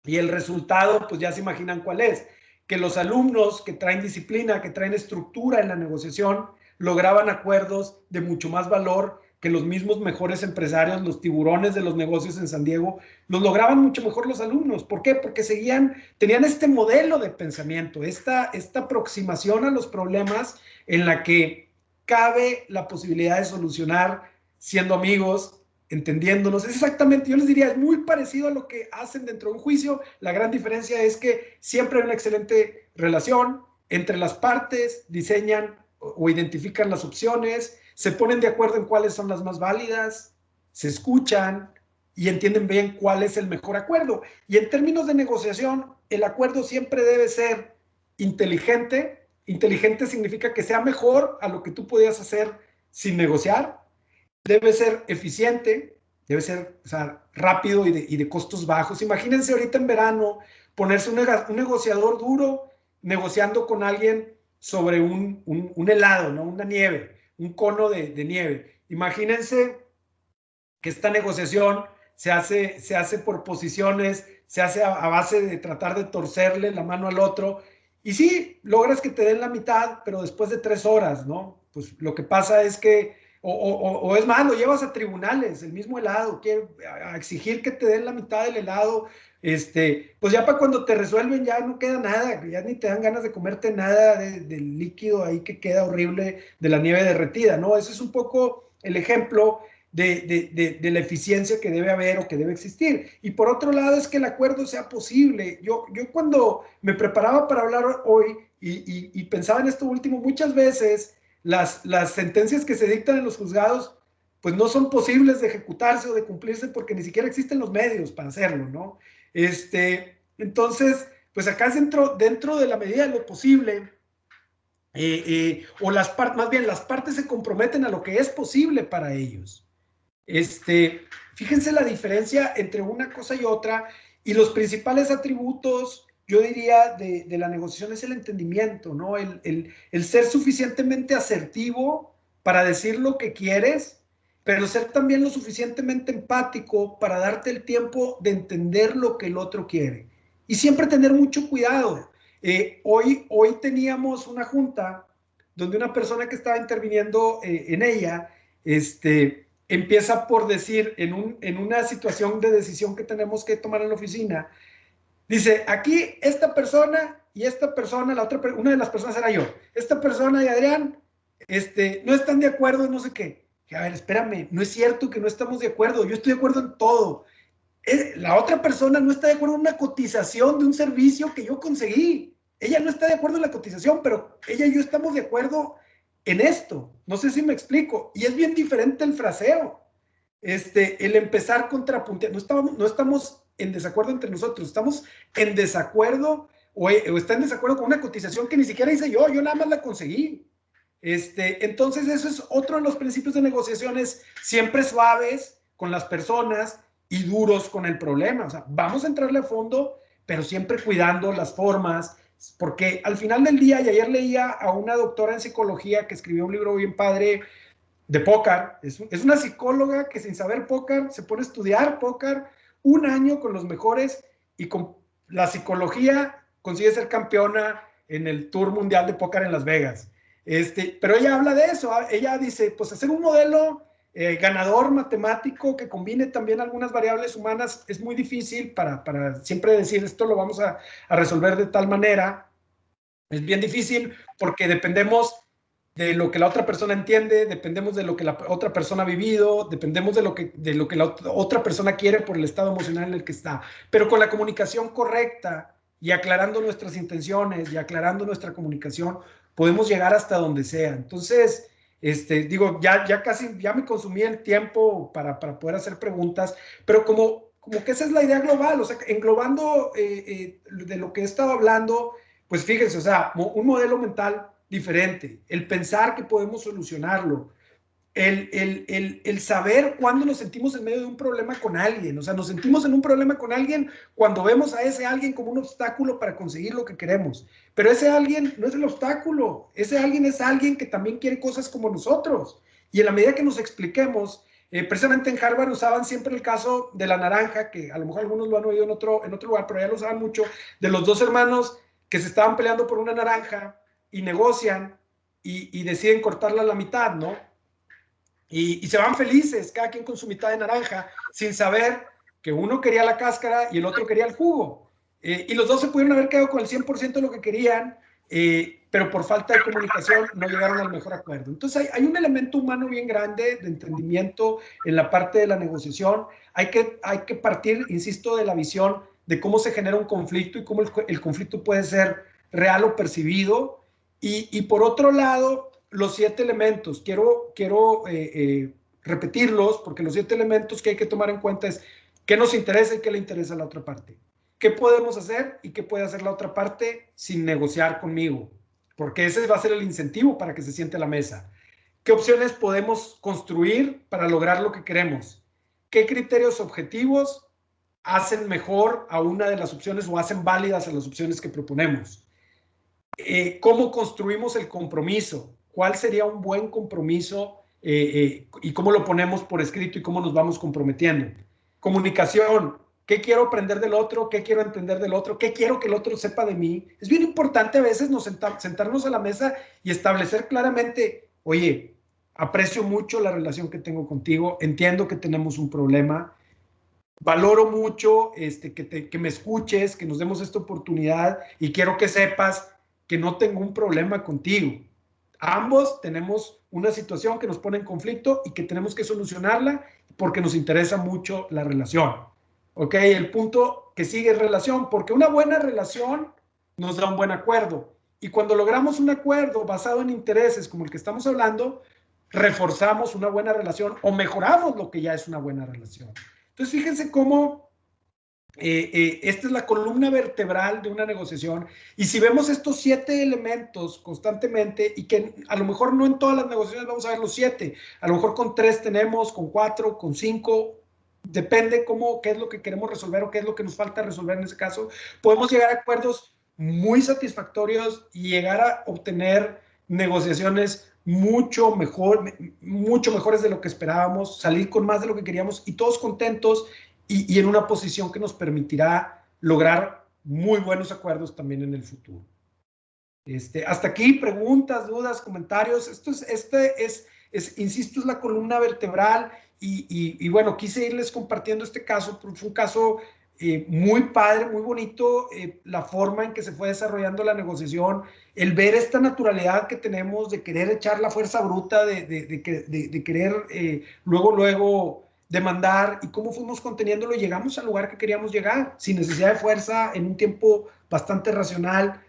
Y el resultado, pues ya se imaginan cuál es, que los alumnos que traen disciplina, que traen estructura en la negociación, lograban acuerdos de mucho más valor que los mismos mejores empresarios, los tiburones de los negocios en San Diego, los lograban mucho mejor los alumnos. ¿Por qué? Porque tenían este modelo de pensamiento, esta aproximación a los problemas en la que cabe la posibilidad de solucionar siendo amigos, entendiéndonos. Es exactamente, yo les diría, es muy parecido a lo que hacen dentro de un juicio. La gran diferencia es que siempre hay una excelente relación entre las partes, diseñan o identifican las opciones, se ponen de acuerdo en cuáles son las más válidas, se escuchan y entienden bien cuál es el mejor acuerdo. Y en términos de negociación, el acuerdo siempre debe ser inteligente. Inteligente significa que sea mejor a lo que tú podías hacer sin negociar. Debe ser eficiente, debe ser, o sea, rápido y de costos bajos. Imagínense ahorita en verano ponerse un negociador duro negociando con alguien sobre un helado, ¿no? Una nieve, un cono de nieve. Imagínense que esta negociación se hace por posiciones, se hace a base de tratar de torcerle la mano al otro Y sí, logras que te den la mitad, pero después de 3 horas, ¿no? Pues lo que pasa es que, o es más, lo llevas a tribunales, el mismo helado, a exigir que te den la mitad del helado, pues ya para cuando te resuelven ya no queda nada, ya ni te dan ganas de comerte nada del líquido ahí que queda horrible de la nieve derretida, ¿no? Ese es un poco el ejemplo de la eficiencia que debe haber o que debe existir. Y por otro lado es que el acuerdo sea posible. Yo cuando me preparaba para hablar hoy y pensaba en esto último, muchas veces las sentencias que se dictan en los juzgados pues no son posibles de ejecutarse o de cumplirse porque ni siquiera existen los medios para hacerlo, ¿no? Entonces, pues acá es dentro de la medida de lo posible, o más bien las partes se comprometen a lo que es posible para ellos. Fíjense la diferencia entre una cosa y otra, y los principales atributos, yo diría, de la negociación es el entendimiento, ¿no? El ser suficientemente asertivo para decir lo que quieres, pero ser también lo suficientemente empático para darte el tiempo de entender lo que el otro quiere. Y siempre tener mucho cuidado. Hoy teníamos una junta donde una persona que estaba interviniendo en ella, empieza por decir en una situación de decisión que tenemos que tomar en la oficina, dice, aquí esta persona y esta persona, una de las personas era yo, esta persona y Adrián, no están de acuerdo en no sé qué. A ver, espérame, no es cierto que no estamos de acuerdo, yo estoy de acuerdo en todo. La otra persona no está de acuerdo en una cotización de un servicio que yo conseguí. Ella no está de acuerdo en la cotización, pero ella y yo estamos de acuerdo en esto. No sé si me explico. Y es bien diferente el fraseo. El empezar contrapunteando. No estamos en desacuerdo entre nosotros, estamos en desacuerdo o está en desacuerdo con una cotización que ni siquiera hice yo nada más la conseguí. Entonces eso es otro de los principios de negociaciones, siempre suaves con las personas y duros con el problema. O sea, vamos a entrarle a fondo, pero siempre cuidando las formas, porque al final del día, y ayer leía a una doctora en psicología que escribió un libro bien padre de póker, es una psicóloga que sin saber póker se pone a estudiar póker 1 año con los mejores y con la psicología consigue ser campeona en el Tour Mundial de Póker en Las Vegas. Pero ella habla de eso, ella dice, pues hacer un modelo ganador matemático que combine también algunas variables humanas es muy difícil para siempre decir esto lo vamos a resolver de tal manera. Es bien difícil porque dependemos de lo que la otra persona entiende, dependemos de lo que la otra persona ha vivido, dependemos de lo que la otra persona quiere por el estado emocional en el que está. Pero con la comunicación correcta y aclarando nuestras intenciones y aclarando nuestra comunicación, podemos llegar hasta donde sea. Entonces, digo, ya casi, ya me consumí el tiempo para poder hacer preguntas, pero como que esa es la idea global, o sea, englobando de lo que he estado hablando, pues fíjense, o sea, un modelo mental diferente, el pensar que podemos solucionarlo, el saber cuándo nos sentimos en medio de un problema con alguien. O sea, nos sentimos en un problema con alguien cuando vemos a ese alguien como un obstáculo para conseguir lo que queremos. Pero ese alguien no es el obstáculo, ese alguien es alguien que también quiere cosas como nosotros. Y en la medida que nos expliquemos, precisamente en Harvard usaban siempre el caso de la naranja, que a lo mejor algunos lo han oído en otro lugar, pero ya lo usaban mucho, de los 2 hermanos que se estaban peleando por una naranja y negocian y deciden cortarla a la mitad, ¿no? Y se van felices, cada quien con su mitad de naranja, sin saber que uno quería la cáscara y el otro quería el jugo. Y los dos se pudieron haber quedado con el 100% de lo que querían, pero por falta de comunicación no llegaron al mejor acuerdo. Entonces hay un elemento humano bien grande de entendimiento en la parte de la negociación. Hay que partir, insisto, de la visión de cómo se genera un conflicto y cómo el conflicto puede ser real o percibido. Y por otro lado, los 7 elementos, quiero repetirlos, porque los 7 elementos que hay que tomar en cuenta es qué nos interesa y qué le interesa a la otra parte. ¿Qué podemos hacer y qué puede hacer la otra parte sin negociar conmigo? Porque ese va a ser el incentivo para que se siente a la mesa. ¿Qué opciones podemos construir para lograr lo que queremos? ¿Qué criterios objetivos hacen mejor a una de las opciones o hacen válidas a las opciones que proponemos? ¿Cómo construimos el compromiso? ¿Cuál sería un buen compromiso y cómo lo ponemos por escrito y cómo nos vamos comprometiendo? Comunicación. qué quiero aprender del otro, qué quiero entender del otro, qué quiero que el otro sepa de mí. Es bien importante a veces sentarnos a la mesa y establecer claramente, oye, aprecio mucho la relación que tengo contigo, entiendo que tenemos un problema, valoro mucho que me escuches, que nos demos esta oportunidad y quiero que sepas que no tengo un problema contigo. Ambos tenemos una situación que nos pone en conflicto y que tenemos que solucionarla porque nos interesa mucho la relación. ¿Ok? El punto que sigue es relación, porque una buena relación nos da un buen acuerdo. Y cuando logramos un acuerdo basado en intereses como el que estamos hablando, reforzamos una buena relación o mejoramos lo que ya es una buena relación. Entonces, fíjense cómo esta es la columna vertebral de una negociación. Y si vemos estos 7 elementos constantemente, y que a lo mejor no en todas las negociaciones vamos a ver los 7, a lo mejor con 3 tenemos, con 4, con 5, depende qué es lo que queremos resolver o qué es lo que nos falta resolver en ese caso, podemos llegar a acuerdos muy satisfactorios y llegar a obtener negociaciones mucho mejores de lo que esperábamos, salir con más de lo que queríamos y todos contentos y en una posición que nos permitirá lograr muy buenos acuerdos también en el futuro. Hasta aquí, preguntas, dudas, comentarios. Insisto, es la columna vertebral y bueno, quise irles compartiendo este caso, porque fue un caso muy padre, muy bonito, la forma en que se fue desarrollando la negociación, el ver esta naturalidad que tenemos de querer echar la fuerza bruta, de querer luego demandar y cómo fuimos conteniéndolo y llegamos al lugar que queríamos llegar, sin necesidad de fuerza, en un tiempo bastante racional,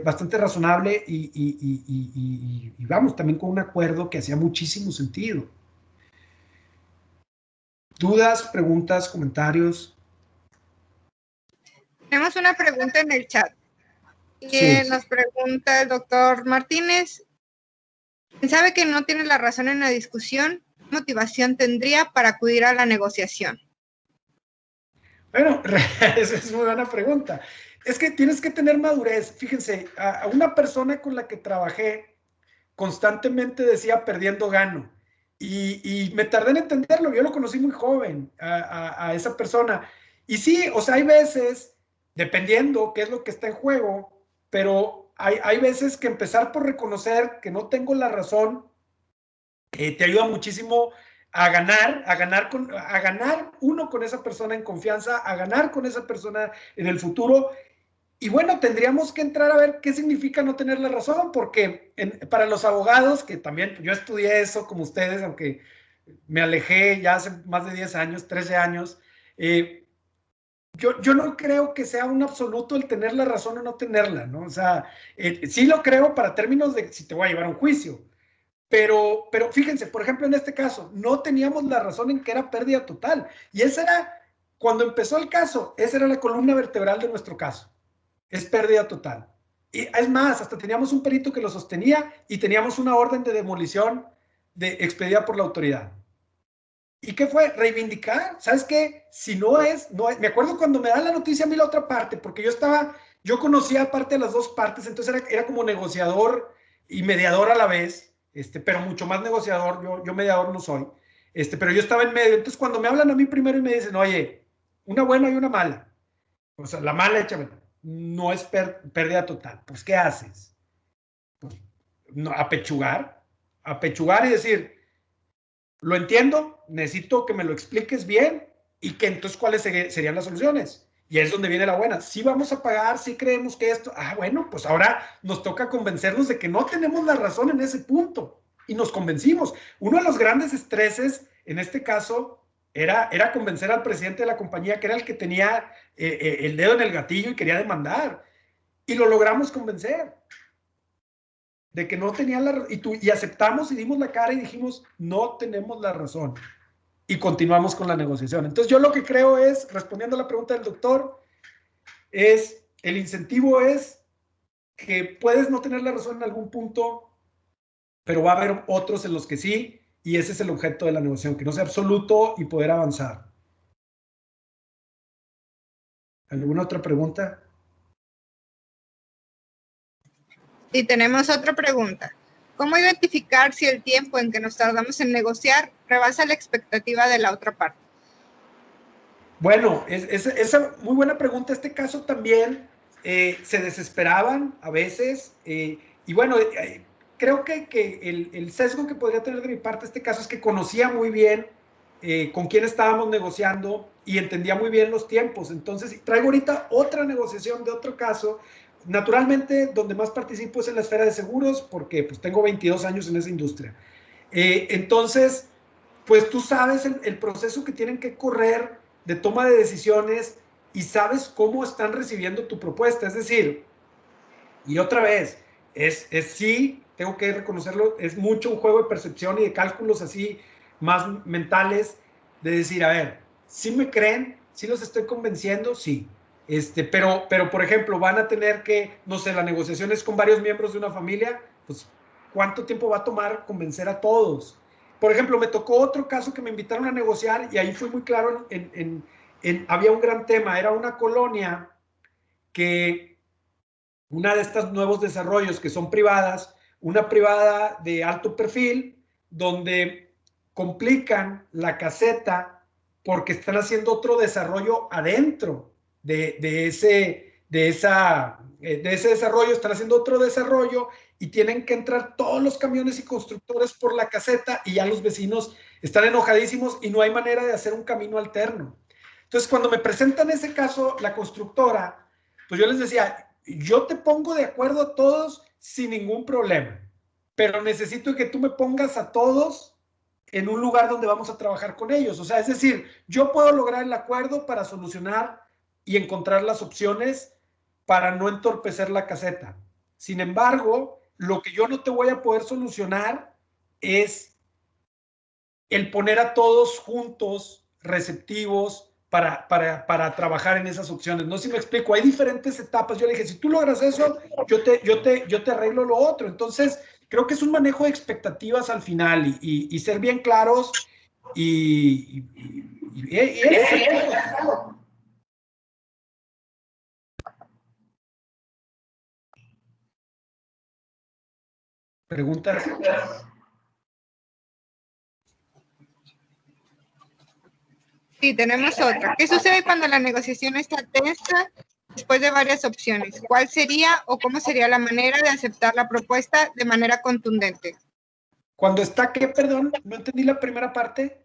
bastante razonable y vamos, también con un acuerdo que hacía muchísimo sentido. ¿Dudas, preguntas, comentarios? Tenemos una pregunta en el chat. Sí. Nos pregunta el doctor Martínez, ¿quién sabe que no tiene la razón en la discusión? ¿Qué motivación tendría para acudir a la negociación? Bueno, esa es muy buena pregunta. Es que tienes que tener madurez. Fíjense, a una persona con la que trabajé constantemente decía perdiendo gano. Y me tardé en entenderlo. Yo lo conocí muy joven a esa persona. Y sí, o sea, hay veces, dependiendo qué es lo que está en juego, pero hay veces que empezar por reconocer que no tengo la razón te ayuda muchísimo a ganar uno con esa persona en confianza, a ganar con esa persona en el futuro. Y bueno, tendríamos que entrar a ver qué significa no tener la razón, porque para los abogados, que también yo estudié eso como ustedes, aunque me alejé ya hace más de 10 años, 13 años, yo no creo que sea un absoluto el tener la razón o no tenerla, ¿no? O sea, sí lo creo para términos de si te voy a llevar a un juicio. Pero fíjense, por ejemplo, en este caso, no teníamos la razón en que era pérdida total. Y esa era, cuando empezó el caso, esa era la columna vertebral de nuestro caso. Es pérdida total. Y es más, hasta teníamos un perito que lo sostenía y teníamos una orden de demolición expedida por la autoridad. ¿Y qué fue? Reivindicar. ¿Sabes qué? Si no es. Me acuerdo cuando me dan la noticia a mí la otra parte, porque yo conocía parte de las dos partes, entonces era como negociador y mediador a la vez, pero mucho más negociador. Yo mediador no soy, pero yo estaba en medio. Entonces, cuando me hablan a mí primero y me dicen, oye, una buena y una mala. O sea, la mala, échame. No es pérdida total. Pues, ¿qué haces? Pues, no, apechugar y decir, lo entiendo, necesito que me lo expliques bien y que entonces cuáles serían las soluciones. Y es donde viene la buena. Si vamos a pagar, si creemos que esto, bueno, pues ahora nos toca convencernos de que no tenemos la razón en ese punto. Y nos convencimos. Uno de los grandes estreses en este caso era convencer al presidente de la compañía, que era el que tenía el dedo en el gatillo y quería demandar. Y lo logramos convencer de que no tenía y aceptamos y dimos la cara y dijimos, no tenemos la razón. Y continuamos con la negociación. Entonces, yo lo que creo es, respondiendo a la pregunta del doctor, el incentivo es que puedes no tener la razón en algún punto, pero va a haber otros en los que sí, y ese es el objeto de la negociación, que no sea absoluto y poder avanzar. ¿Alguna otra pregunta? Sí, tenemos otra pregunta. ¿Cómo identificar si el tiempo en que nos tardamos en negociar rebasa la expectativa de la otra parte? Bueno, esa muy buena pregunta. Este caso también se desesperaban a veces. Y bueno, creo que el sesgo que podría tener de mi parte este caso es que conocía muy bien con quién estábamos negociando y entendía muy bien los tiempos. Entonces, traigo ahorita otra negociación de otro caso. Naturalmente, donde más participo es en la esfera de seguros, porque pues tengo 22 años en esa industria. Entonces, pues tú sabes el proceso que tienen que correr de toma de decisiones y sabes cómo están recibiendo tu propuesta. Es decir, y otra vez, sí, tengo que reconocerlo, es mucho un juego de percepción y de cálculos así más mentales, de decir, a ver, ¿sí me creen? ¿Sí los estoy convenciendo? Sí. Pero, por ejemplo, van a tener que, no sé, la negociación es con varios miembros de una familia, pues, ¿cuánto tiempo va a tomar convencer a todos? Por ejemplo, me tocó otro caso que me invitaron a negociar y ahí fui muy claro había un gran tema, era una colonia que una de estos nuevos desarrollos que son privadas, una privada de alto perfil, donde complican la caseta porque están haciendo otro desarrollo adentro de ese desarrollo, están haciendo otro desarrollo y tienen que entrar todos los camiones y constructores por la caseta y ya los vecinos están enojadísimos y no hay manera de hacer un camino alterno. Entonces, cuando me presentan ese caso, la constructora, pues yo les decía, yo te pongo de acuerdo a todos sin ningún problema, pero necesito que tú me pongas a todos en un lugar donde vamos a trabajar con ellos. O sea, es decir, yo puedo lograr el acuerdo para solucionar y encontrar las opciones para no entorpecer la caseta. Sin embargo, lo que yo no te voy a poder solucionar es el poner a todos juntos, receptivos, para trabajar en esas opciones. No sé si me explico, hay diferentes etapas. Yo le dije, si tú logras eso, yo te arreglo lo otro. Entonces, creo que es un manejo de expectativas al final y ser bien claros y preguntas. Sí, tenemos otra. ¿Qué sucede cuando la negociación está tensa después de varias opciones? ¿Cuál sería o cómo sería la manera de aceptar la propuesta de manera contundente? Cuando está, ¿qué? Perdón, no entendí la primera parte.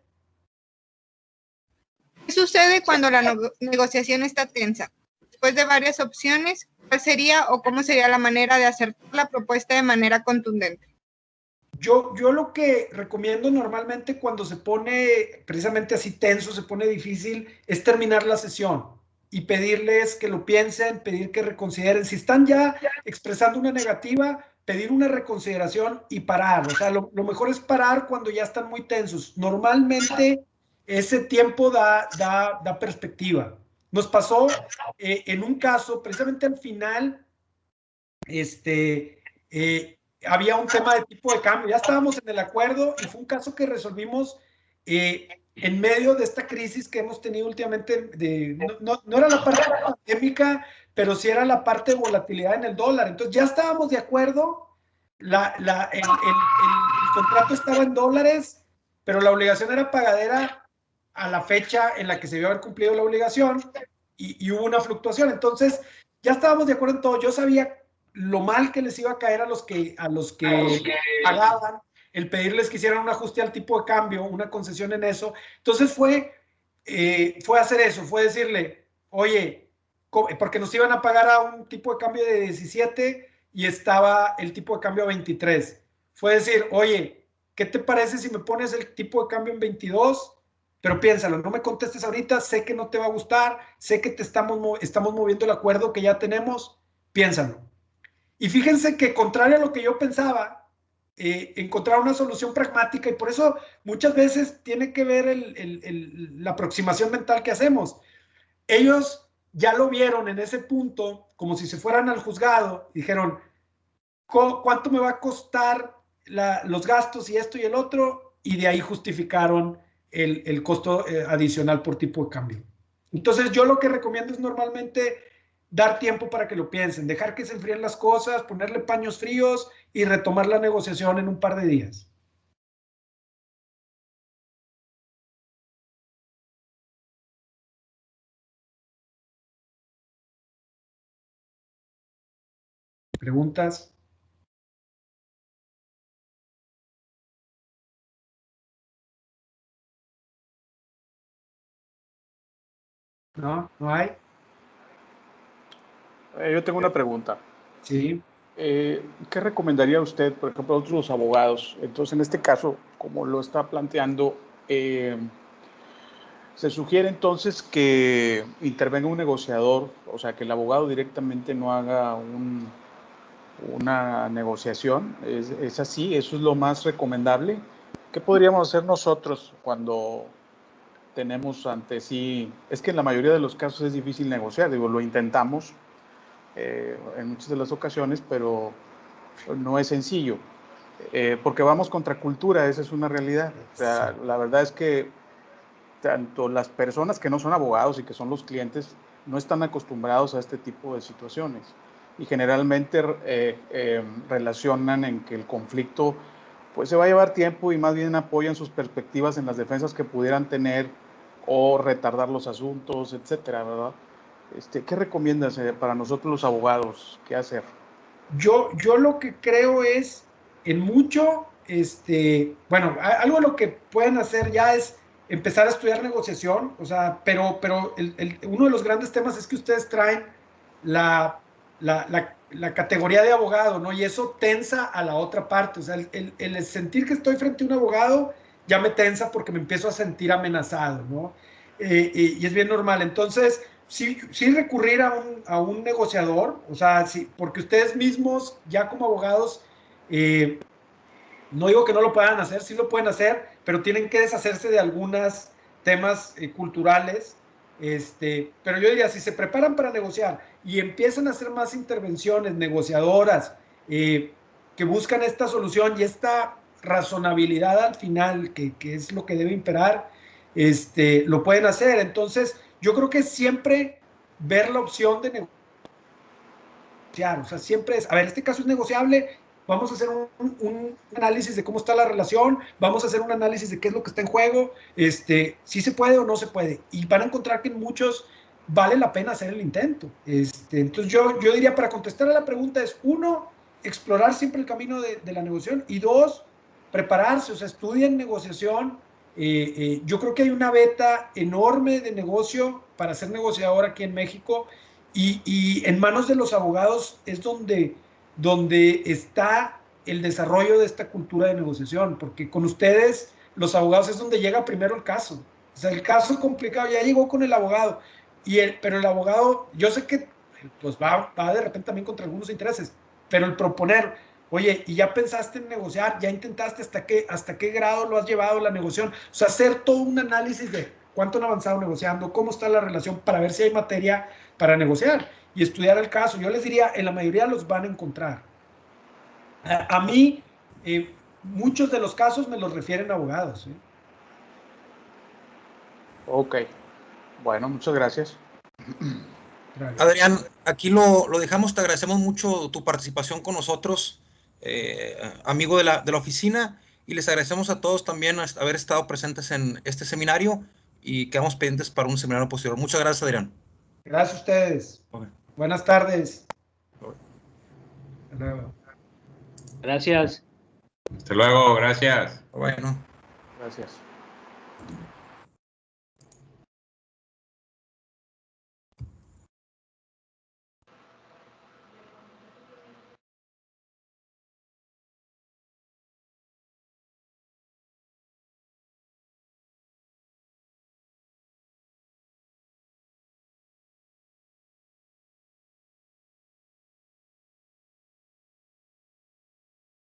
¿Qué sucede cuando la negociación está tensa? Después de varias opciones, ¿cuál sería o cómo sería la manera de aceptar la propuesta de manera contundente? Yo lo que recomiendo normalmente cuando se pone precisamente así tenso, se pone difícil, es terminar la sesión y pedirles que lo piensen, pedir que reconsideren. Si están ya expresando una negativa, pedir una reconsideración y parar. O sea, lo mejor es parar cuando ya están muy tensos. Normalmente ese tiempo da perspectiva. Nos pasó en un caso, precisamente al final, había un tema de tipo de cambio, ya estábamos en el acuerdo y fue un caso que resolvimos en medio de esta crisis que hemos tenido últimamente, no era la parte pandémica, pero sí era la parte de volatilidad en el dólar. Entonces ya estábamos de acuerdo, el contrato estaba en dólares, pero la obligación era pagadera a la fecha en la que se debió haber cumplido la obligación y hubo una fluctuación. Entonces ya estábamos de acuerdo en todo. Yo sabía lo mal que les iba a caer a los que pagaban, el pedirles que hicieran un ajuste al tipo de cambio, una concesión en eso. Entonces fue hacer eso, fue decirle, oye, porque nos iban a pagar a un tipo de cambio de 17 y estaba el tipo de cambio a 23. Fue decir, oye, ¿qué te parece si me pones el tipo de cambio en 22? Pero piénsalo, no me contestes ahorita, sé que no te va a gustar, sé que estamos moviendo el acuerdo que ya tenemos, piénsalo. Y fíjense que contrario a lo que yo pensaba, encontrar una solución pragmática y por eso muchas veces tiene que ver la aproximación mental que hacemos. Ellos ya lo vieron en ese punto como si se fueran al juzgado, dijeron, ¿cuánto me va a costar los gastos y esto y el otro? Y de ahí justificaron el costo adicional por tipo de cambio. Entonces yo lo que recomiendo es normalmente dar tiempo para que lo piensen, dejar que se enfríen las cosas, ponerle paños fríos y retomar la negociación en un par de días. ¿Preguntas? ¿No? ¿No hay? Yo tengo una pregunta. Sí. ¿Qué recomendaría usted, por ejemplo, a otros abogados? Entonces, en este caso, como lo está planteando, se sugiere entonces que intervenga un negociador, o sea, que el abogado directamente no haga una negociación. ¿Es así? ¿Eso es lo más recomendable? ¿Qué podríamos hacer nosotros cuando tenemos ante sí? Es que en la mayoría de los casos es difícil negociar, digo, lo intentamos en muchas de las ocasiones, pero no es sencillo, porque vamos contra cultura, esa es una realidad. O sea, la verdad es que tanto las personas que no son abogados y que son los clientes no están acostumbrados a este tipo de situaciones y generalmente relacionan en que el conflicto pues se va a llevar tiempo y más bien apoyan sus perspectivas en las defensas que pudieran tener o retardar los asuntos, etcétera, ¿verdad? ¿Qué recomiendas para nosotros los abogados? ¿Qué hacer? Yo lo que creo es, en mucho, bueno, algo de lo que pueden hacer ya es empezar a estudiar negociación, o sea, pero uno de los grandes temas es que ustedes traen la categoría de abogado, ¿no? Y eso tensa a la otra parte, o sea, el sentir que estoy frente a un abogado ya me tensa porque me empiezo a sentir amenazado, ¿no? Y es bien normal. Entonces, sí recurrir a un negociador, o sea, sí, porque ustedes mismos, ya como abogados, no digo que no lo puedan hacer, sí lo pueden hacer, pero tienen que deshacerse de algunos temas culturales. Pero yo diría, si se preparan para negociar y empiezan a hacer más intervenciones negociadoras que buscan esta solución y esta razonabilidad al final, que es lo que debe imperar, lo pueden hacer. Entonces, yo creo que siempre ver la opción de negociar, o sea, siempre es, a ver, este caso es negociable, vamos a hacer un análisis de cómo está la relación, vamos a hacer un análisis de qué es lo que está en juego, si se puede o no se puede, y van a encontrar que en muchos vale la pena hacer el intento. Entonces yo diría, para contestar a la pregunta es, uno, explorar siempre el camino de la negociación, y dos, prepararse, o sea, estudien negociación. Yo creo que hay una beta enorme de negocio para ser negociador aquí en México, y en manos de los abogados es donde está el desarrollo de esta cultura de negociación, porque con ustedes, los abogados, es donde llega primero el caso. O sea, el caso complicado ya llegó con el abogado, pero el abogado, yo sé que pues va de repente también contra algunos intereses, pero el proponer, oye, y ya pensaste en negociar, ya intentaste hasta qué grado lo has llevado la negociación, o sea, hacer todo un análisis de cuánto han avanzado negociando, cómo está la relación, para ver si hay materia para negociar y estudiar el caso. Yo les diría, en la mayoría los van a encontrar. A mí, muchos de los casos me los refieren abogados. Ok, bueno, muchas gracias. Adrián, aquí lo dejamos, te agradecemos mucho tu participación con nosotros, amigo de la oficina, y les agradecemos a todos también haber estado presentes en este seminario y quedamos pendientes para un seminario posterior. Muchas gracias, Adrián. Gracias a ustedes. Okay. Buenas tardes. Hasta luego. Gracias. Hasta luego, gracias. Bueno. Gracias.